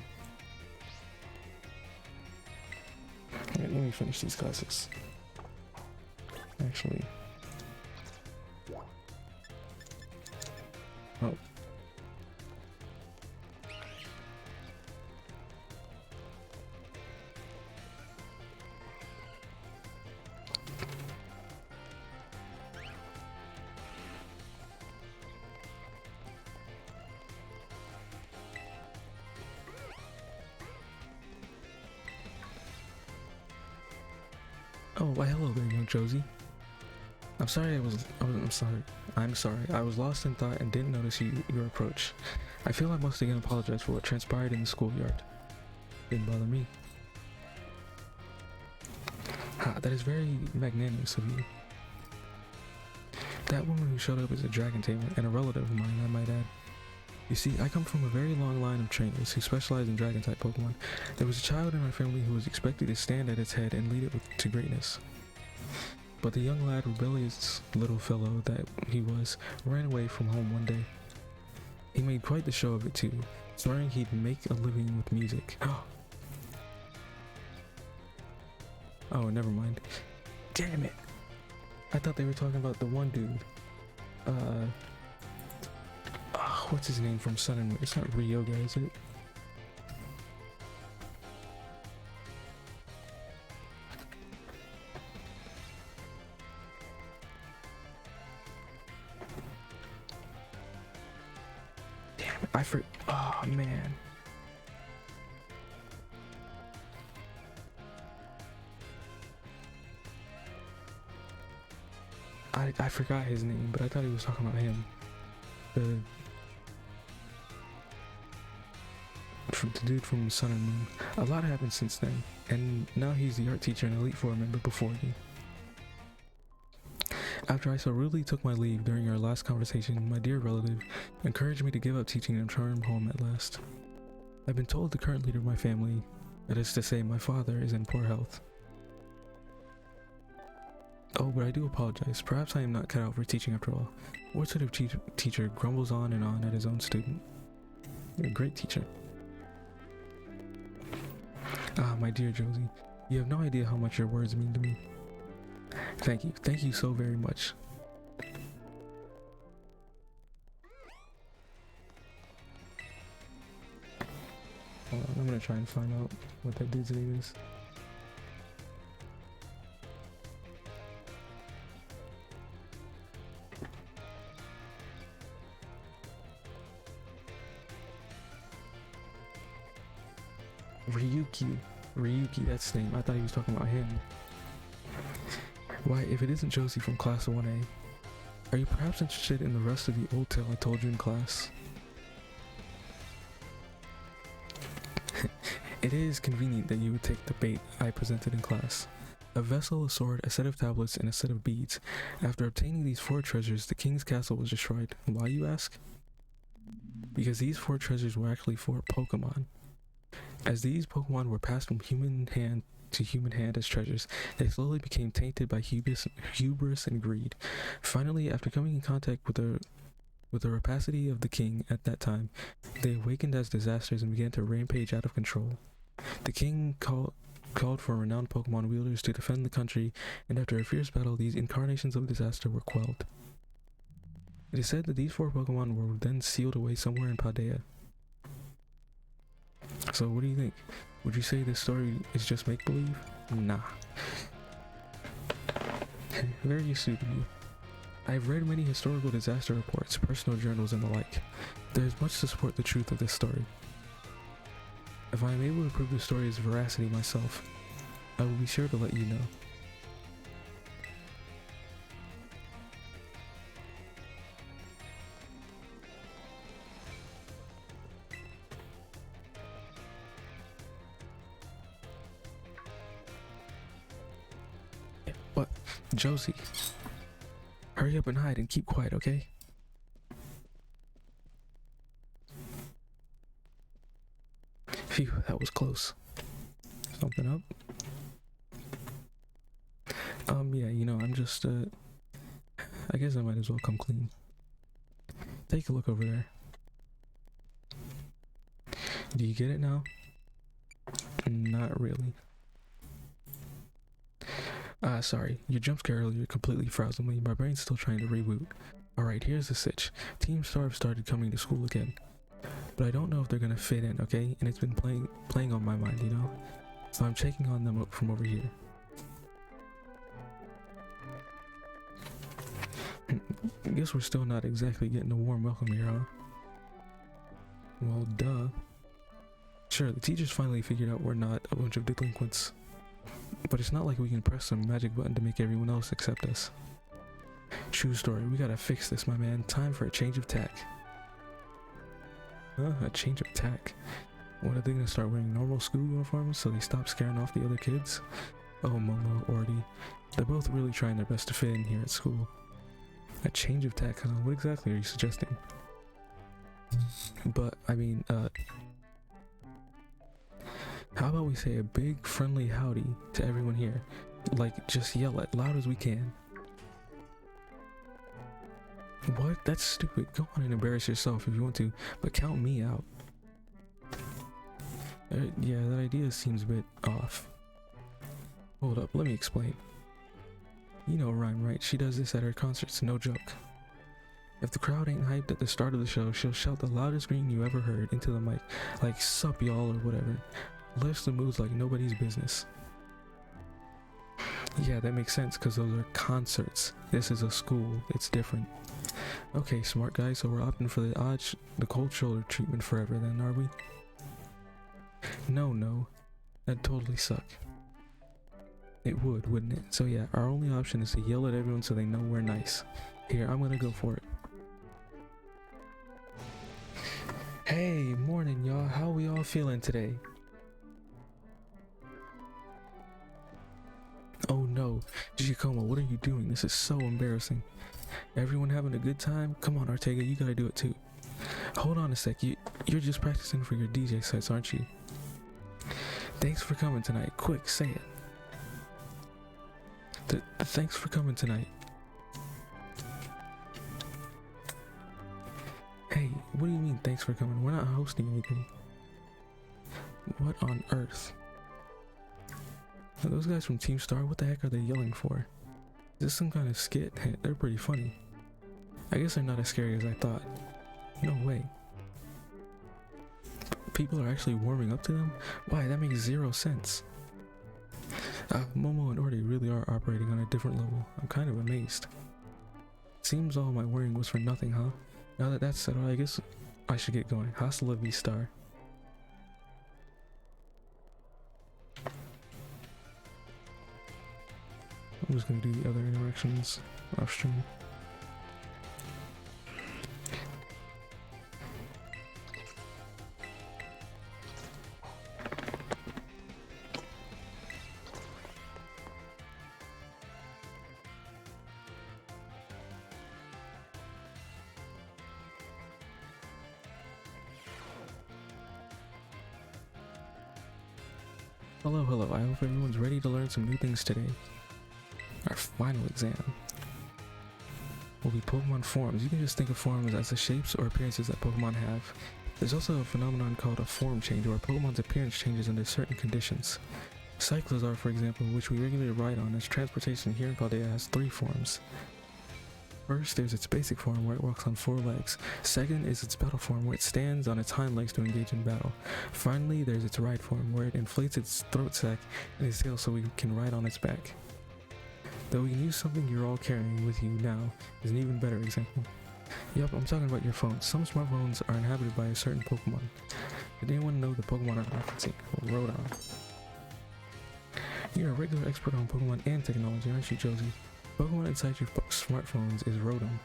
you. Alright, let me finish these classes. Actually. Oh. Oh, why hello there, young Josie. I'm sorry I'm sorry. I was lost in thought and didn't notice your approach. I feel I must again apologize for what transpired in the schoolyard. Didn't bother me. Ha, that is very magnanimous of you. That woman who showed up is a dragon tamer and a relative of mine, I might add. You see, I come from a very long line of trainers who specialize in dragon-type Pokemon. There was a child in my family who was expected to stand at its head and lead it to greatness. But the young lad, rebellious little fellow that he was, ran away from home one day. He made quite the show of it too, swearing he'd make a living with music. Oh, never mind. Damn it! I thought they were talking about the one dude. What's his name from Sun and Moon? It's not Ryoga, is it? Damn it, oh man. I forgot his name, but I thought he was talking about him. The dude from Sun and Moon. A lot happened since then, and now he's the art teacher and Elite Four member before me. After I so rudely took my leave during our last conversation, my dear relative encouraged me to give up teaching and return home at last. I've been told the current leader of my family, that is to say my father, is in poor health. Oh, but I do apologize. Perhaps I am not cut out for teaching after all. What sort of teacher grumbles on and on at his own student? You're a great teacher. Ah, my dear Josie, you have no idea how much your words mean to me. Thank you. Thank you so very much. Hold on, I'm gonna try and find out what that dude's name is. Ryuki, that's his name. I thought he was talking about him. Why, if it isn't Josie from Class 1A, are you perhaps interested in the rest of the old tale I told you in class? It is convenient that you would take the bait I presented in class. A vessel, a sword, a set of tablets, and a set of beads. After obtaining these 4 treasures, the king's castle was destroyed. Why, you ask? Because these 4 treasures were actually 4 Pokemon. As these Pokemon were passed from human hand to human hand as treasures, they slowly became tainted by hubris and greed. Finally, after coming in contact with the rapacity of the king at that time, they awakened as disasters and began to rampage out of control. The king called for renowned Pokemon wielders to defend the country, and after a fierce battle, these incarnations of disaster were quelled. It is said that these 4 Pokemon were then sealed away somewhere in Paldea. So what do you think? Would you say this story is just make-believe? Nah. Very astute of you. I have read many historical disaster reports, personal journals, and the like. There is much to support the truth of this story. If I am able to prove the story's veracity myself, I will be sure to let you know. But, Josie, hurry up and hide and keep quiet, okay? Phew, that was close. Something up? Yeah, you know, I'm just, I guess I might as well come clean. Take a look over there. Do you get it now? Not really. Sorry, your jump scare earlier completely froze me. My brain's still trying to reboot. Alright, here's the sitch. Team Star have started coming to school again. But I don't know if they're gonna fit in, okay? And it's been playing on my mind, you know? So I'm checking on them from over here. I guess we're still not exactly getting a warm welcome here, huh? Well, duh. Sure, the teachers finally figured out we're not a bunch of delinquents. But it's not like we can press some magic button to make everyone else accept us. True story, we gotta fix this, my man. Time for a change of tack. A change of tack? What, are they gonna start wearing normal school uniforms so they stop scaring off the other kids? Oh, Momo, Ordy. They're both really trying their best to fit in here at school. A change of tack, huh? What exactly are you suggesting? But, I mean, how about we say a big friendly howdy to everyone here? Like, just yell it loud as we can. What? That's stupid. Go on and embarrass yourself if you want to, but count me out. Yeah, that idea seems a bit off. Hold up, let me explain. You know Rhyme, right? She does this at her concerts, no joke. If the crowd ain't hyped at the start of the show, she'll shout the loudest scream you ever heard into the mic, like "Sup y'all" or whatever. Lifts the moods like nobody's business. Yeah, that makes sense because those are concerts. This is a school, it's different. Okay, smart guy, so we're opting for the cold shoulder treatment forever then, are we? No, that'd totally suck. It would, wouldn't it? So yeah, our only option is to yell at everyone so they know we're nice. Here, I'm gonna go for it. Hey, morning y'all, how we all feeling today? Oh no, Giacomo, what are you doing? This is so embarrassing. Everyone having a good time? Come on, Ortega, you gotta do it too. Hold on a sec, you're just practicing for your DJ sets, aren't you? Thanks for coming tonight. Quick, say it. Thanks for coming tonight. Hey, what do you mean thanks for coming? We're not hosting anything. What on earth? Are those guys from Team Star? What the heck are they yelling for? Is this some kind of skit? They're pretty funny. I guess they're not as scary as I thought. No way. People are actually warming up to them? Why, that makes 0 sense. Momo and Ordy really are operating on a different level. I'm kind of amazed. Seems all my worrying was for nothing, huh? Now that that's settled, I guess I should get going. Hasta la vista. I'm just gonna do the other interactions off stream. Hello, hello, I hope everyone's ready to learn some new things today. Our final exam will be Pokemon forms. You can just think of forms as the shapes or appearances that Pokemon have. There's also a phenomenon called a form change, where Pokemon's appearance changes under certain conditions. Cyclozar, for example, which we regularly ride on as transportation here in Paldea, has 3 forms. First, there's its basic form, where it walks on 4 legs. Second is its battle form, where it stands on its hind legs to engage in battle. Finally, there's its ride form, where it inflates its throat sac and its tail so we can ride on its back. Though we can use something you're all carrying with you now is an even better example. Yup, I'm talking about your phones. Some smartphones are inhabited by a certain Pokemon. Did anyone know the Pokemon I'm referencing? Rotom. You're a regular expert on Pokemon and technology, aren't you, Josie? Pokemon inside your smartphones is Rotom,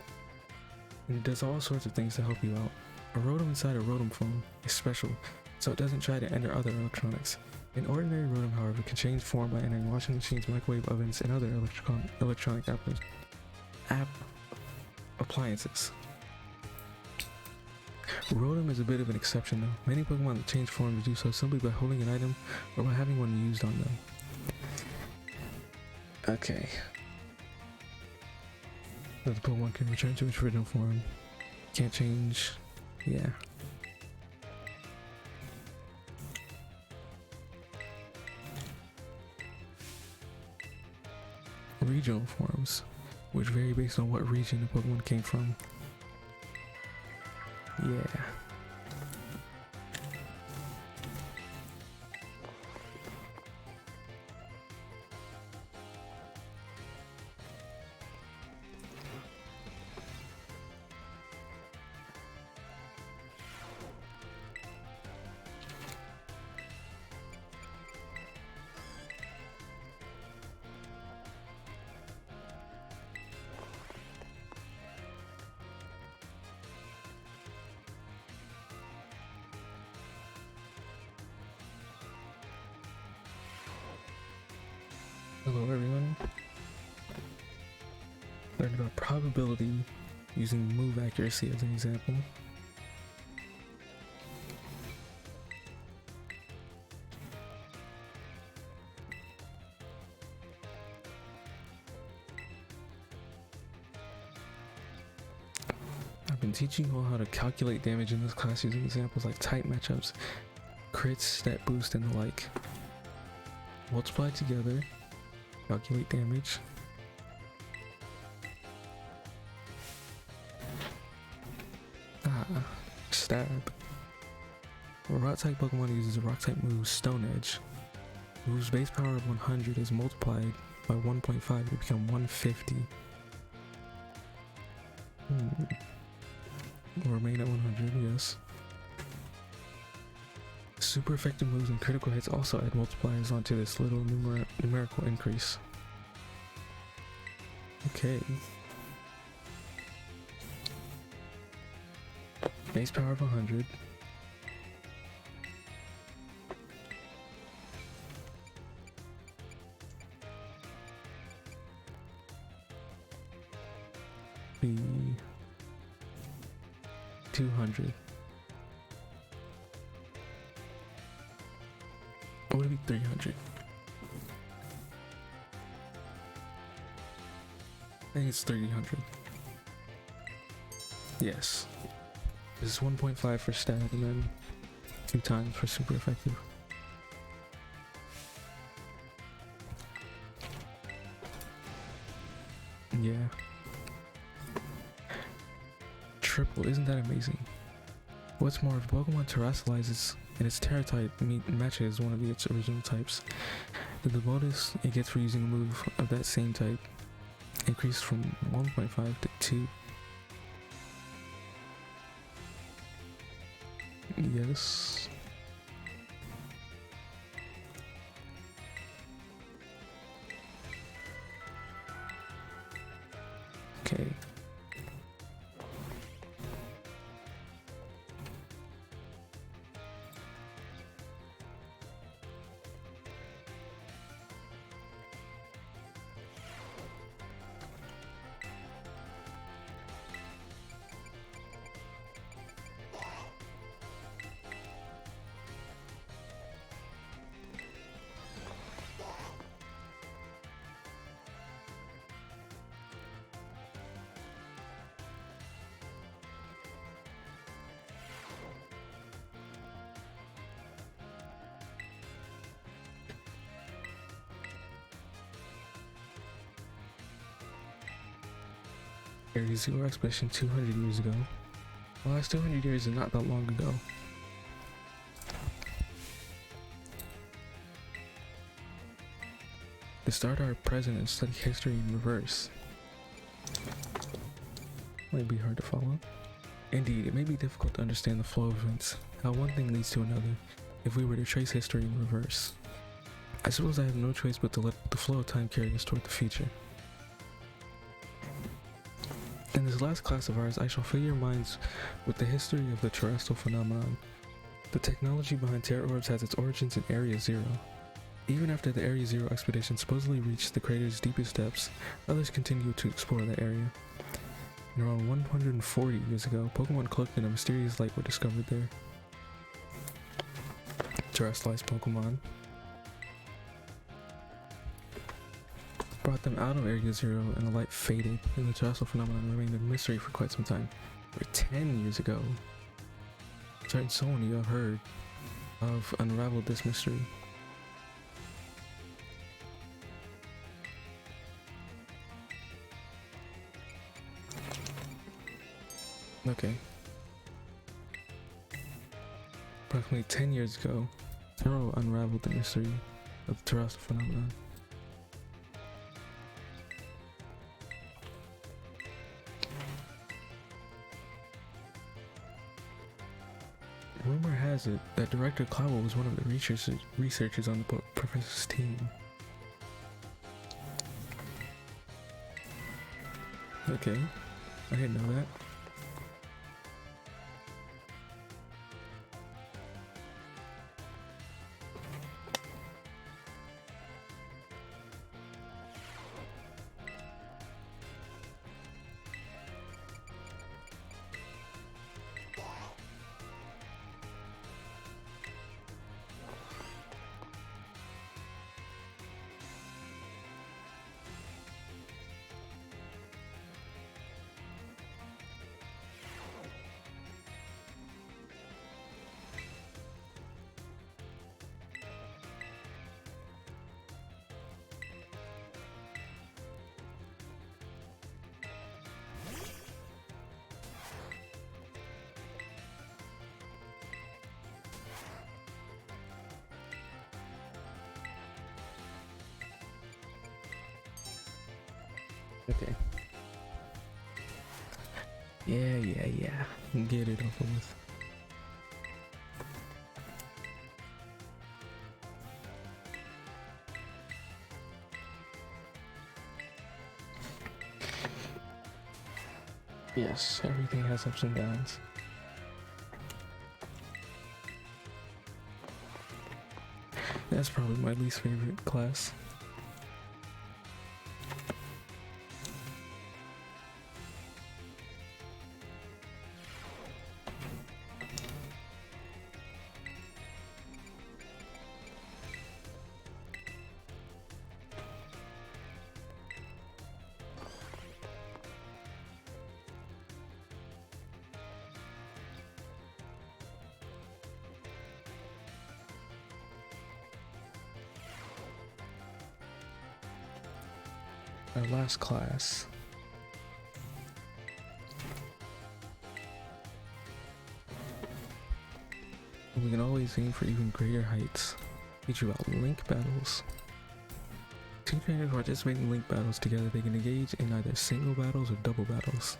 and it does all sorts of things to help you out. A Rotom inside a Rotom phone is special, so it doesn't try to enter other electronics. An ordinary Rotom, however, can change form by entering washing machines, microwave ovens, and other electronic appliances. Rotom is a bit of an exception though. Many Pokemon that change forms do so simply by holding an item or by having one used on them. Okay. The Pokemon can return to its original form. Can't change. Yeah. Regional forms, which vary based on what region the Pokemon came from. Yeah. Hello everyone. Learn about probability using move accuracy as an example. I've been teaching you all how to calculate damage in this class using examples like type matchups, crits, stat boost, and the like. Multiply together. Calculate damage. Stab. A rock type Pokemon uses a rock type move, Stone Edge, whose base power of 100 is multiplied by 1.5 to become 150. Will remain at 100, yes. Super effective moves and critical hits also add multipliers onto this little numerical increase. Okay. Base power of 100. Be 200. Or would it be 300? I think it's 300. Yes. This is 1.5 for stat and then 2 times for super effective. Yeah. Triple, isn't that amazing? What's more, if Pokemon terrestrializes and its Terra type matches one of its original types, then the bonus it gets for using a move of that same type increases from 1.5 to 2. Yes. Okay. Area Zero expedition 200 years ago. Well, that's 200 years is not that long ago. To start our present and study history in reverse. Might be hard to follow. Indeed, it may be difficult to understand the flow of events, how one thing leads to another, if we were to trace history in reverse. I suppose I have no choice but to let the flow of time carry us toward the future. In this last class of ours, I shall fill your minds with the history of the terrestrial phenomenon. The technology behind terror orbs has its origins in Area Zero. Even after the Area Zero expedition supposedly reached the crater's deepest depths, others continued to explore the area. And around 140 years ago, Pokemon cloaked in a mysterious light were discovered there. Terrestrialized Pokemon brought them out of Area Zero, and the light faded, and the terrestrial phenomenon remained a mystery for quite some time. For 10 years ago, certain someone you have heard of unraveled this mystery. Okay. Approximately 10 years ago, Zero unraveled the mystery of the terrestrial phenomenon. Rumor has it that Director Clavel was one of the researchers on the professor's team. Okay, I didn't know that. Okay. Yeah. Get it over with. Yes, everything has ups and downs. That's probably my least favorite class. Our last class. We can always aim for even greater heights. Teach you about link battles. Two trainers participate in link battles together. They can engage in either single battles or double battles.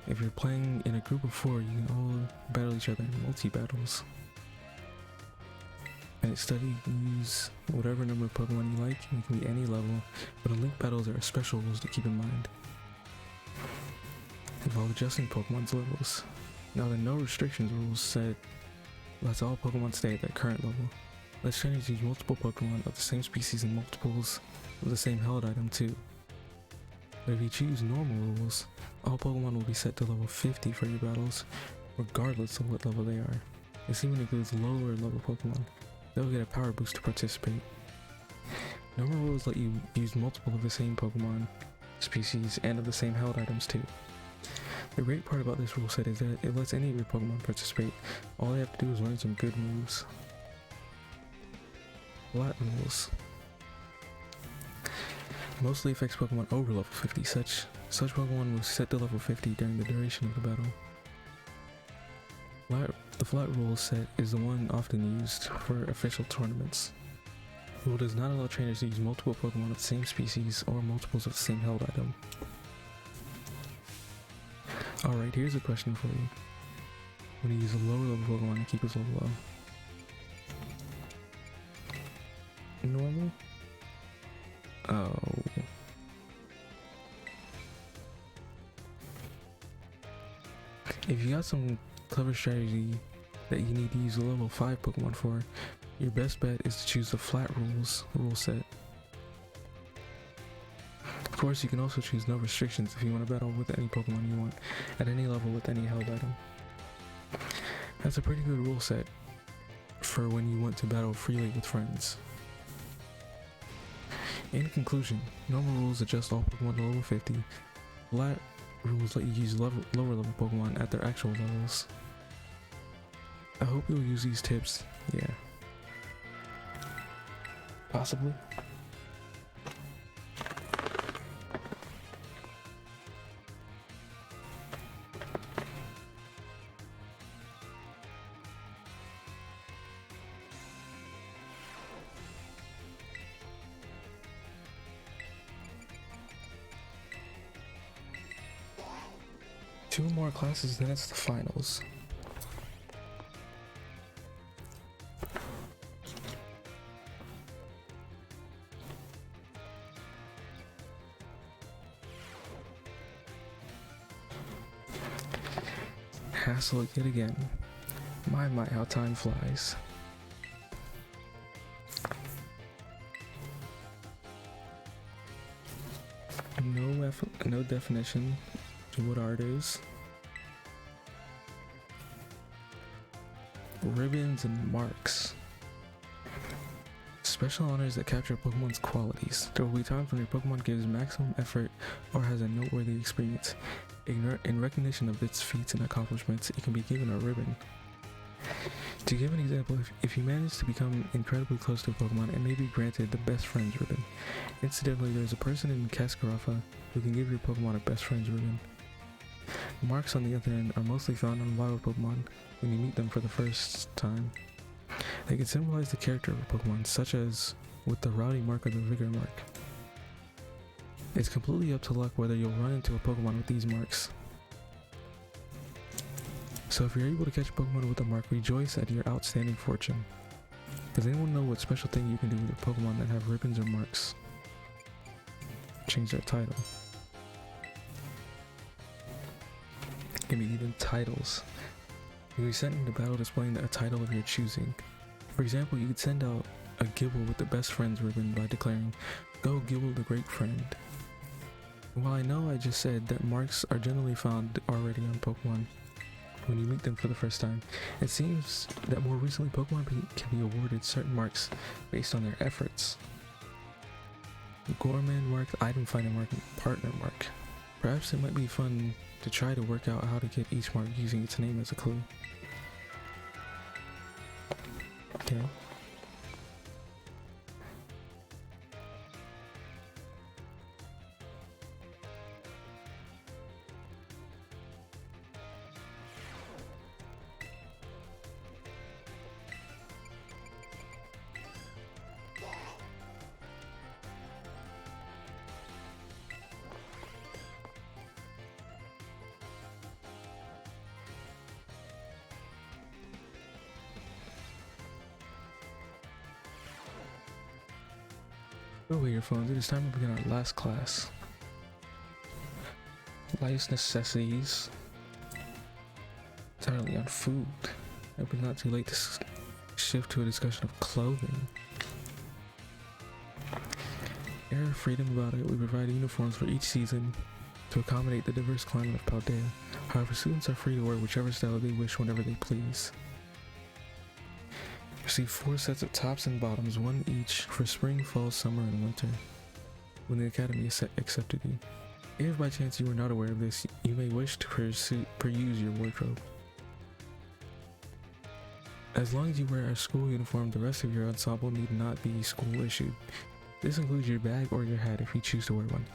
If you're playing in a group of 4, you can all battle each other in multi-battles. And study, use whatever number of Pokemon you like, and it can be any level, but link battles are special rules to keep in mind. involve adjusting Pokemon's levels. Now the no restrictions rules said lets all Pokemon stay at their current level. Lets trainers use multiple Pokemon of the same species and multiples of the same held item too. But if you choose normal rules, all Pokemon will be set to level 50 for your battles, regardless of what level they are. This even includes lower level Pokemon. They'll get a power boost to participate. Normal rules let you use multiple of the same Pokemon species and of the same held items too. The great part about this rule set is that it lets any of your Pokemon participate. All they have to do is learn some good moves. Flat rules mostly affects Pokemon over level 50. Such Pokemon will set to level 50 during the duration of the battle. The flat rule set is the one often used for official tournaments. The rule does not allow trainers to use multiple Pokemon of the same species or multiples of the same held item. Alright, here's a question for you. When you use a lower level Pokemon and keep his level low? Normal? Oh. If you got some clever strategy that you need to use a level 5 Pokemon for, your best bet is to choose the flat rule set. Of course, you can also choose no restrictions if you want to battle with any Pokemon you want, at any level with any held item. That's a pretty good rule set for when you want to battle freely with friends. In conclusion, normal rules adjust all Pokemon to level 50, flat rules let you use lower level Pokemon at their actual levels. I hope you'll use these tips, yeah. Possibly. Two more classes, then it's the finals. Hassle yet again. My, how time flies. No definition to what art is. Ribbons and marks. Special honors that capture Pokemon's qualities. There will be times when your Pokemon gives maximum effort or has a noteworthy experience. In recognition of its feats and accomplishments, it can be given a ribbon. To give an example, if you manage to become incredibly close to a Pokemon, it may be granted the Best Friends ribbon. Incidentally, there's a person in Cascarafa who can give your Pokemon a Best Friends ribbon. Marks, on the other end, are mostly found on wild Pokemon when you meet them for the first time. They can symbolize the character of a Pokemon, such as with the Rowdy mark or the Vigor mark. It's completely up to luck whether you'll run into a Pokemon with these marks. So if you're able to catch a Pokemon with a mark, rejoice at your outstanding fortune. Does anyone know what special thing you can do with a Pokemon that have ribbons or marks? Change their title. Give me even titles. You'll be sent into battle displaying a title of your choosing. For example, you could send out a Gible with the Best Friends ribbon by declaring, "Go Gible the Great Friend." While I know I just said that marks are generally found already on Pokemon when you meet them for the first time, it seems that more recently Pokemon can be awarded certain marks based on their efforts. Gourmand mark, item finder mark, and partner mark. Perhaps it might be fun to try to work out how to get each mark using its name as a clue. Okay. Put away your phones, it is time to begin our last class. life's necessities, entirely on food. It was not too late to shift to a discussion of clothing. Air of freedom about it, we provide uniforms for each season to accommodate the diverse climate of Paldea. However, students are free to wear whichever style they wish whenever they please. Receive 4 sets of tops and bottoms, 1 each, for spring, fall, summer, and winter, when the academy accepted you. If by chance you are not aware of this, you may wish to peruse your wardrobe. As long as you wear a school uniform, the rest of your ensemble need not be school issued. This includes your bag or your hat if you choose to wear one.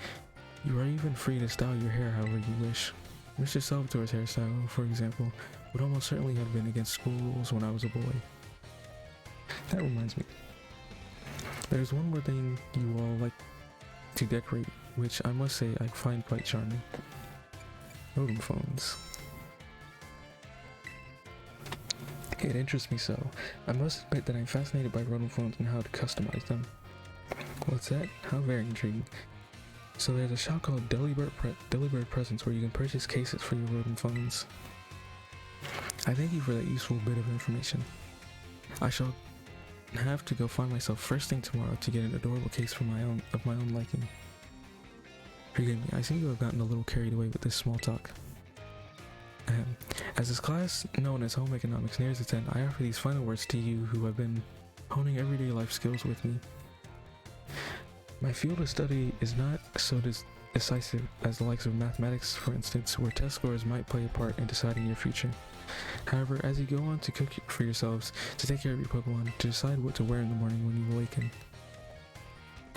You are even free to style your hair however you wish. Mr. Salvatore's hairstyle, for example, would almost certainly have been against school rules when I was a boy. That reminds me. There's one more thing you all like to decorate, which I must say I find quite charming. Modem phones. It interests me so. I must admit that I'm fascinated by modem phones and how to customize them. What's that? How very intriguing. So there's a shop called Delibird Presents where you can purchase cases for your modem phones. I thank you for that useful bit of information. I shall have to go find myself first thing tomorrow to get an adorable case for my own liking. Forgive me, I seem to have gotten a little carried away with this small talk. As this class, known as Home Economics, nears its end, I offer these final words to you who have been honing everyday life skills with me. My field of study is not so decisive as the likes of mathematics, for instance, where test scores might play a part in deciding your future. However, as you go on to cook for yourselves, to take care of your Pokemon, to decide what to wear in the morning when you awaken,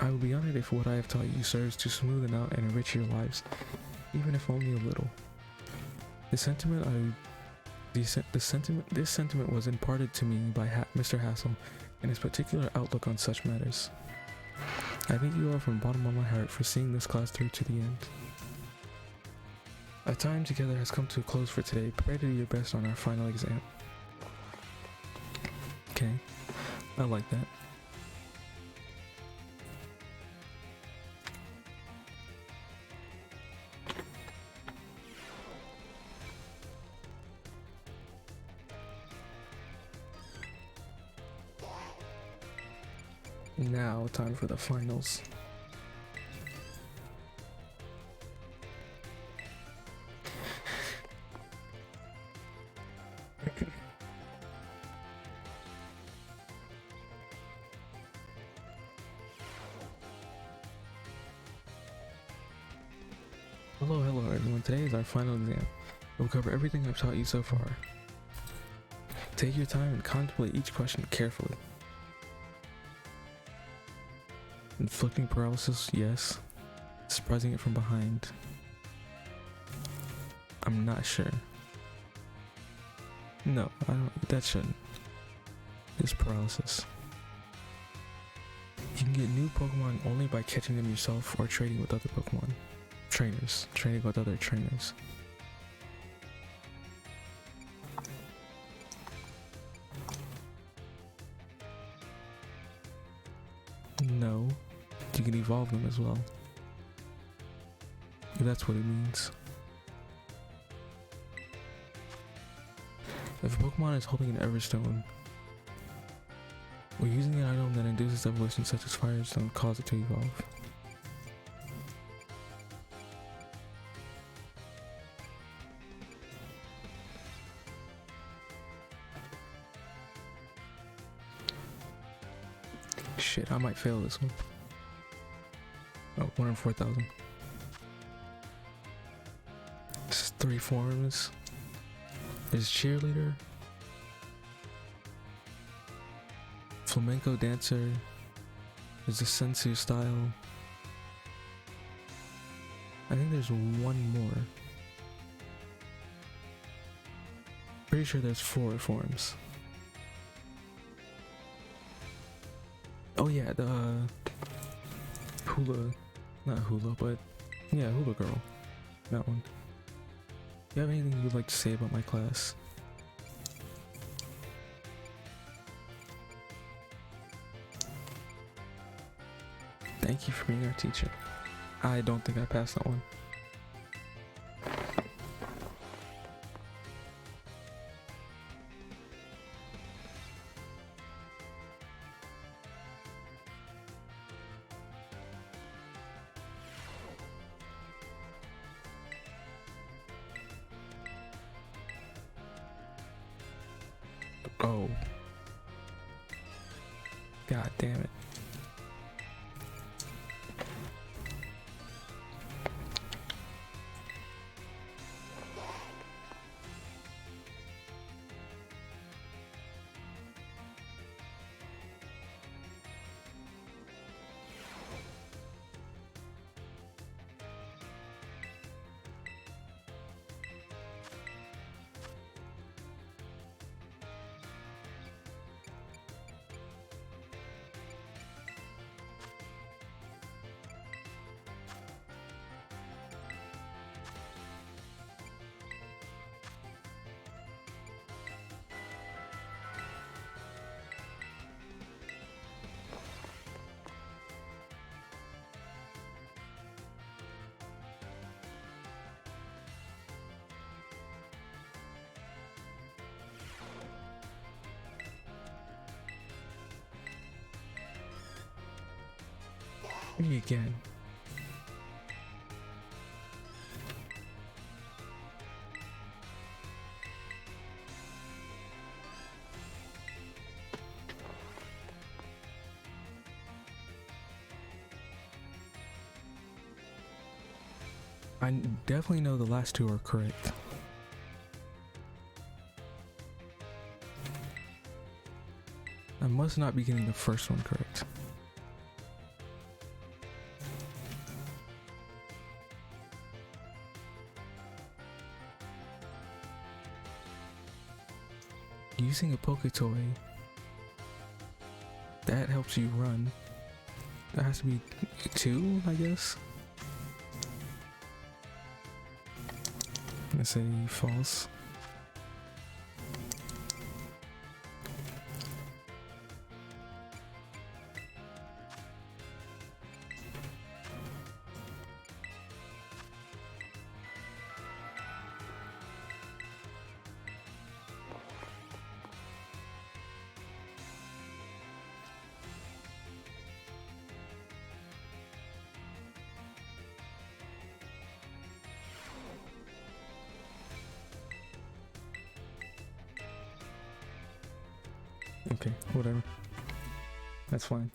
I will be honored if what I have taught you serves to smoothen out and enrich your lives, even if only a little. This sentiment was imparted to me by Mr. Hassel and his particular outlook on such matters. I thank you all from the bottom of my heart for seeing this class through to the end. Our time together has come to a close for today. Prepare to do your best on our final exam. Okay, I like that. Now, time for the finals. Hello everyone. Today is our final exam. We'll cover everything I've taught you so far. Take your time and contemplate each question carefully. Inflicting paralysis, yes. Surprising it from behind, I'm not sure. No, I don't. That shouldn't. It's paralysis. You can get new Pokemon only by catching them yourself or trading with other Pokemon. Trading with other trainers. No, you can evolve them as well. If that's what it means. If a Pokemon is holding an Everstone, or using an item that induces evolution such as Firestone, cause it to evolve. Shit, I might fail this one. Oh, 1 in 4,000. It's 3 forms. There's Cheerleader, Flamenco Dancer, there's the Sensu style. I think there's one more. Pretty sure there's 4 forms. Oh yeah, the Hula, not Hula, but yeah, Hula Girl, that one. Do you have anything you'd like to say about my class? Thank you for being our teacher. I don't think I passed that one. Oh. God damn it. Me again. I definitely know the last two are correct. I must not be getting the first one correct. Using a Poketoy that helps you run. That has to be 2, I guess. I'm gonna say false. Okay, whatever. That's fine.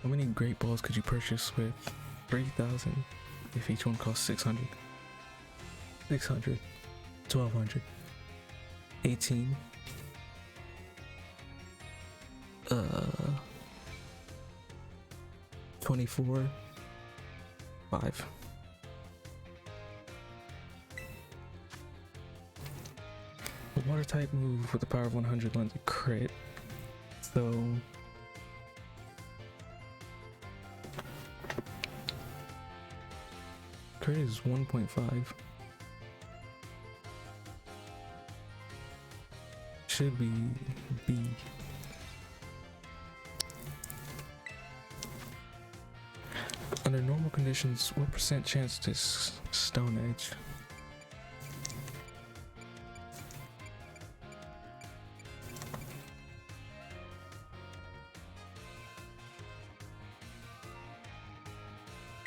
How many Great Balls could you purchase with 3,000 if each one costs 600? 600, 1,200, 18, 24, 5. The water type move with the power of 100 lands a crit, so crit is 1.5. Should be B. Under normal conditions, what percent chance does Stone Edge?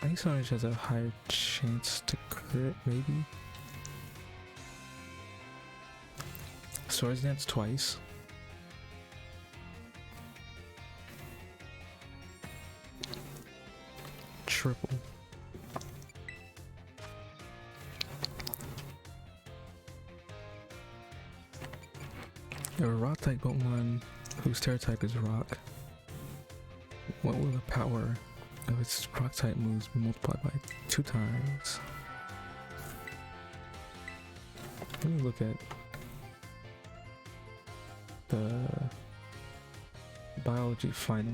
I think Stone Edge has a higher chance to crit, maybe? Swords Dance twice. Triple. A rock type Pokemon whose Terra type is rock. What will the power of its rock type moves be multiplied by 2 times? Let me look at biology final.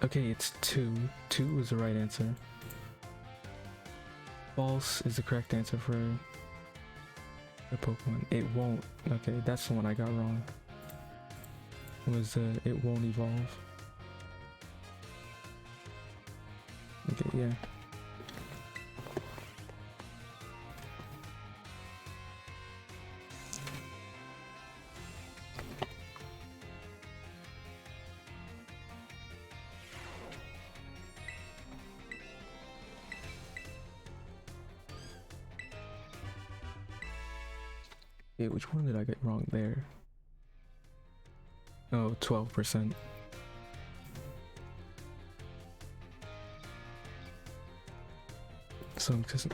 Okay, it's 2. 2 is the right answer. False is the correct answer for the Pokemon. It won't. Okay, that's the one I got wrong. Was it won't evolve. Okay, yeah. Yeah, which one did I get wrong there? Oh, 12%. So, because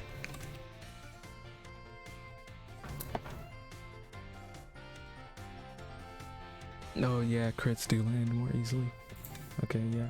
oh yeah, crits do land more easily. Okay, yeah.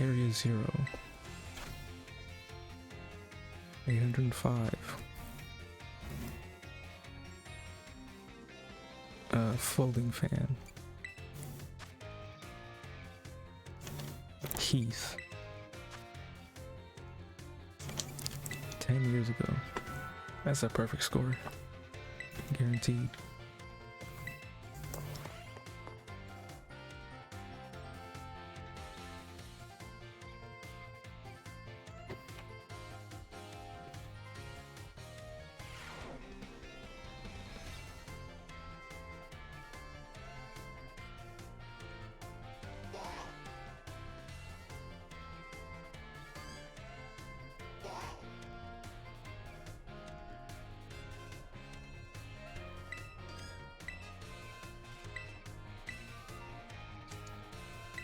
Area 0. 805. Folding fan. Heath. 10 years ago. That's a perfect score. Guaranteed.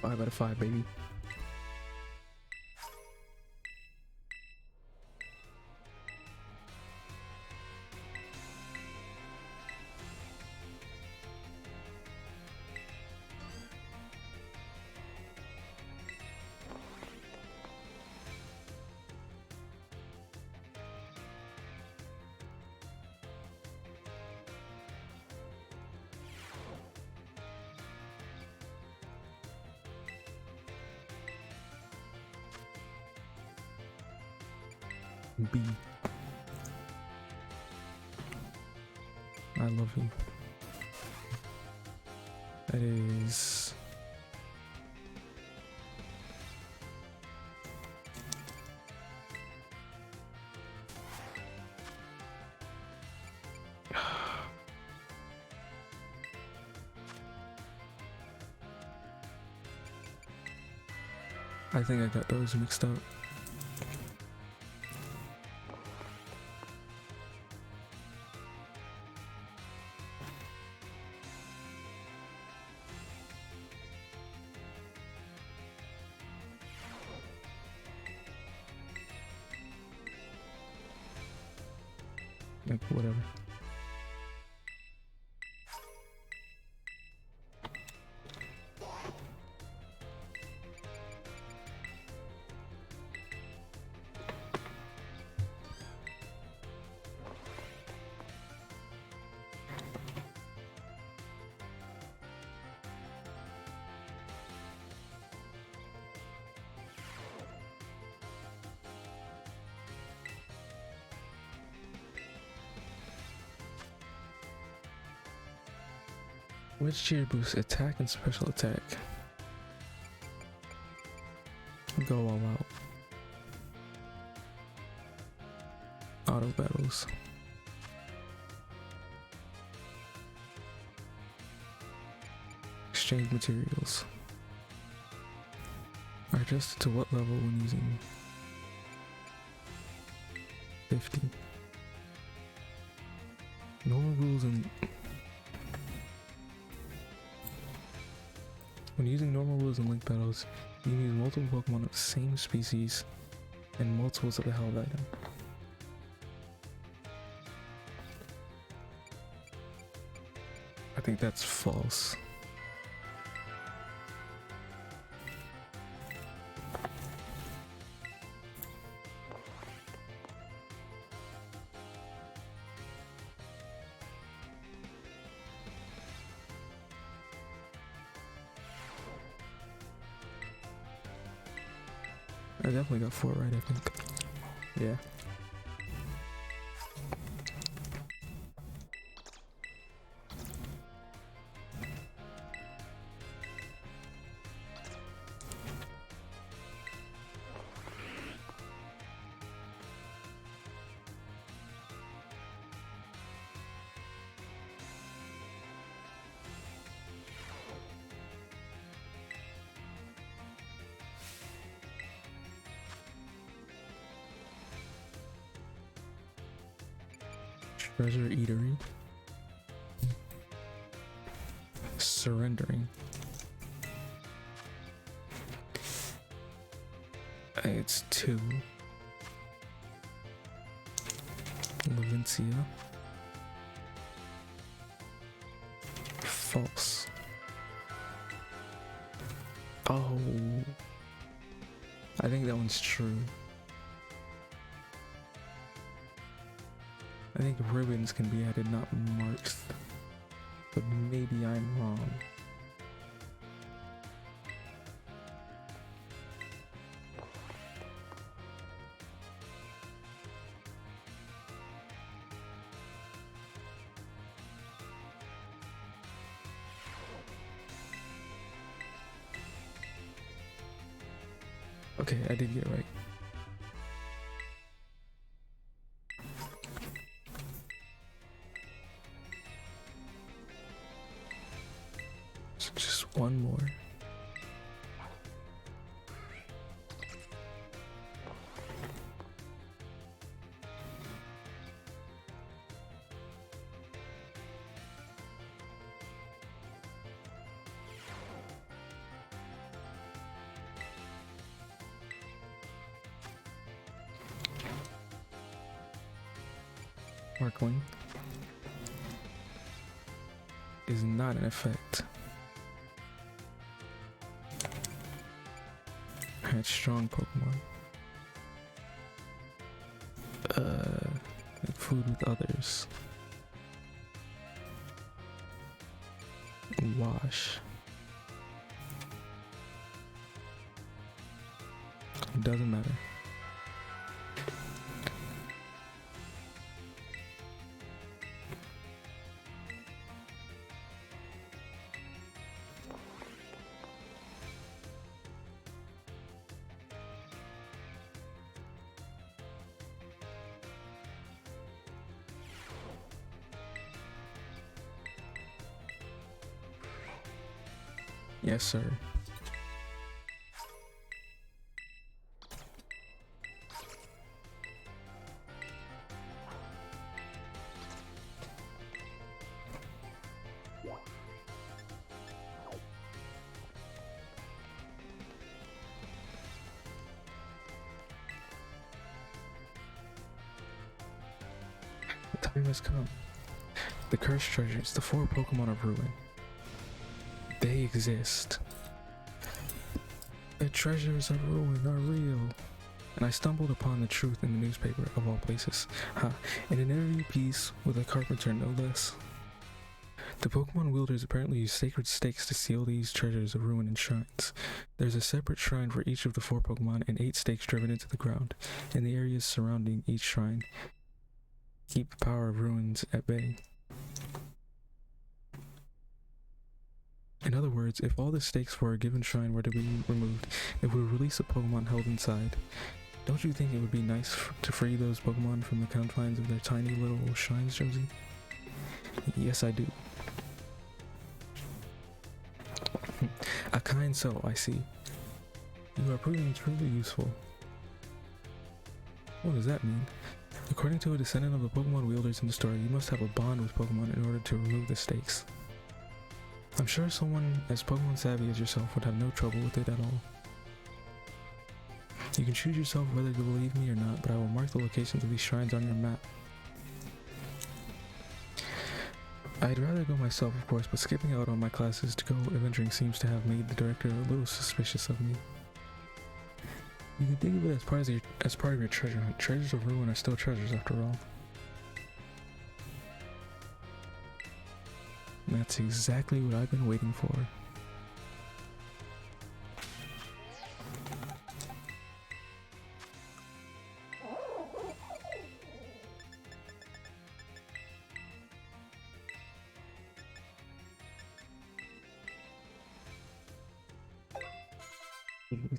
Five out of 5, baby. B. I love you. That is... I think I got those mixed up. Like, whatever. Which cheer boosts attack and special attack? Go all out. Auto battles. Exchange materials. Are adjusted to what level when using 50. Normal rules and When using normal rules in link battles, you can use multiple Pokemon of the same species and multiples of the held item. I think that's false. I definitely got 4 right, I think. Yeah. Treasure Eatery. Surrendering. It's 2. Levincia. False. Oh. I think that one's true. I think ribbons can be added, not marks. But maybe I'm wrong. Okay, I did get it right. So just one more. Sparkling is not an effect. Had strong Pokemon. Like food with others. Wash. Doesn't matter. Yes, sir. The time has come. The cursed treasures, the 4 Pokemon of Ruin. They exist. The treasures of Ruin are real. And I stumbled upon the truth in the newspaper, of all places. In an interview piece with a carpenter, no less. The Pokemon wielders apparently use sacred stakes to seal these treasures of Ruin in shrines. There's a separate shrine for each of the 4 Pokemon and 8 stakes driven into the ground, in the areas surrounding each shrine. Keep the power of Ruins at bay. In other words, if all the stakes for a given shrine were to be removed, it would release a Pokemon held inside. Don't you think it would be nice to free those Pokemon from the confines of their tiny little shrines, Josie? Yes, I do. A kind soul, I see. You are proving truly useful. What does that mean? According to a descendant of the Pokemon wielders in the story, you must have a bond with Pokemon in order to remove the stakes. I'm sure someone as Pokemon savvy as yourself would have no trouble with it at all. You can choose yourself whether to believe me or not, but I will mark the locations of these shrines on your map. I'd rather go myself, of course, but skipping out on my classes to go adventuring seems to have made the director a little suspicious of me. You can think of it as part of your treasure hunt. Treasures of ruin are still treasures after all. And that's exactly what I've been waiting for.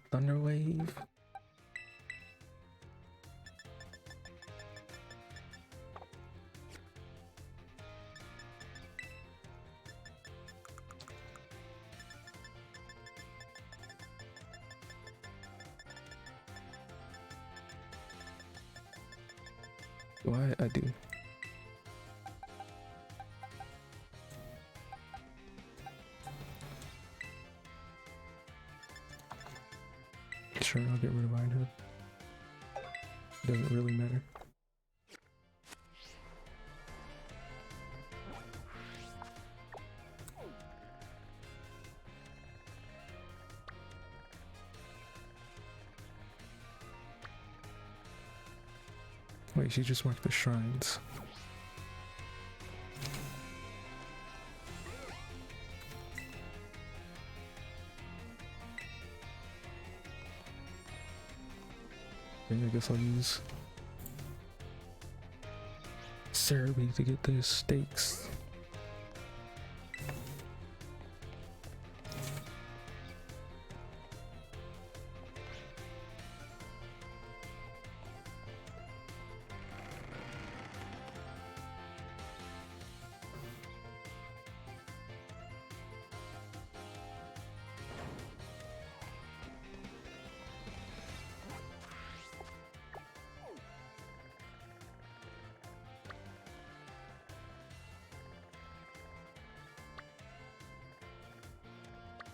Thunder Wave. Why I do. Sure, I'll get rid of Iron Hood. Doesn't really matter. Wait, she just marked the shrines. Okay, I guess I'll use Cerebi to get the stakes.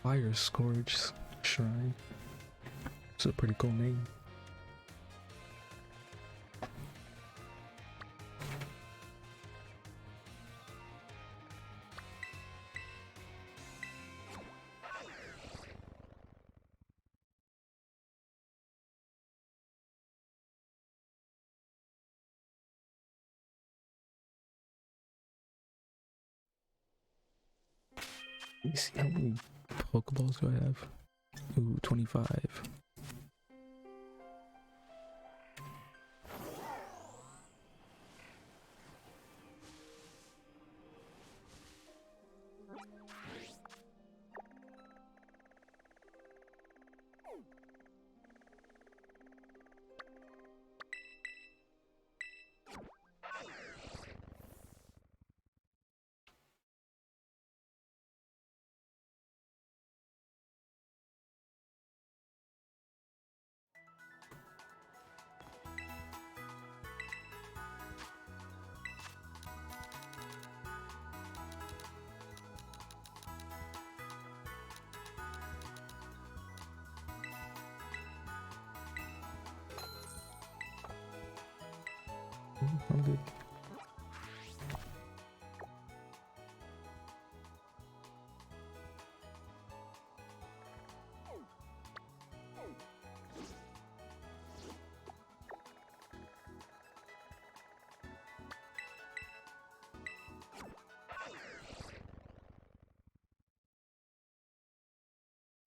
Fire Scourge Shrine. It's a pretty cool name. Let me see how many Pokeballs do I have? Ooh, 25. I'm good.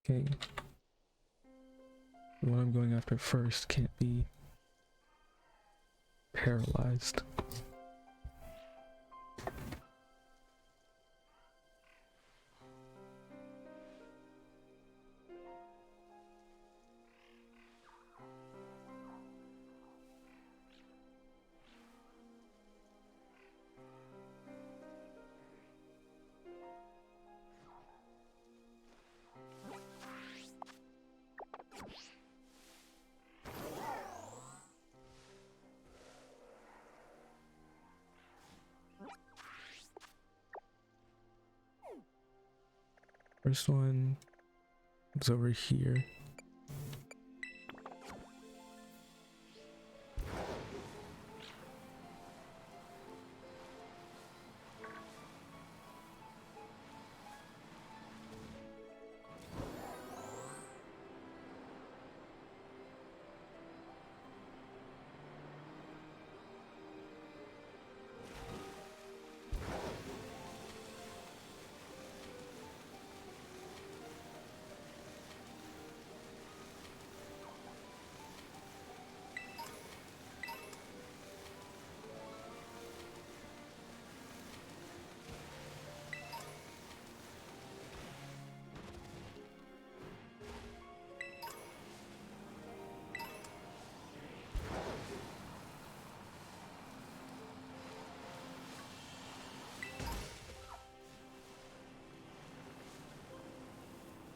Okay. The one I'm going after first can't be paralyzed. First one is over here.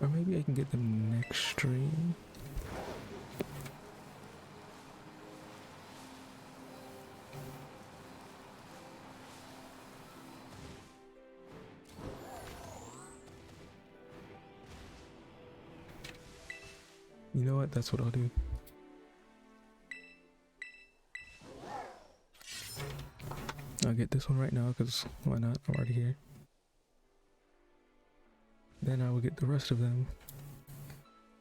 Or maybe I can get them next stream. You know what? That's what I'll do. I'll get this one right now because why not? I'm already here. Then I will get the rest of them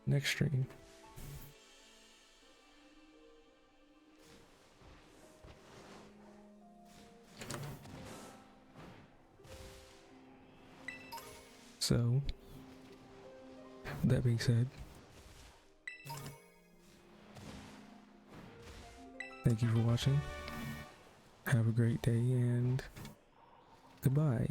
next stream. So, that being said, thank you for watching. Have a great day and goodbye.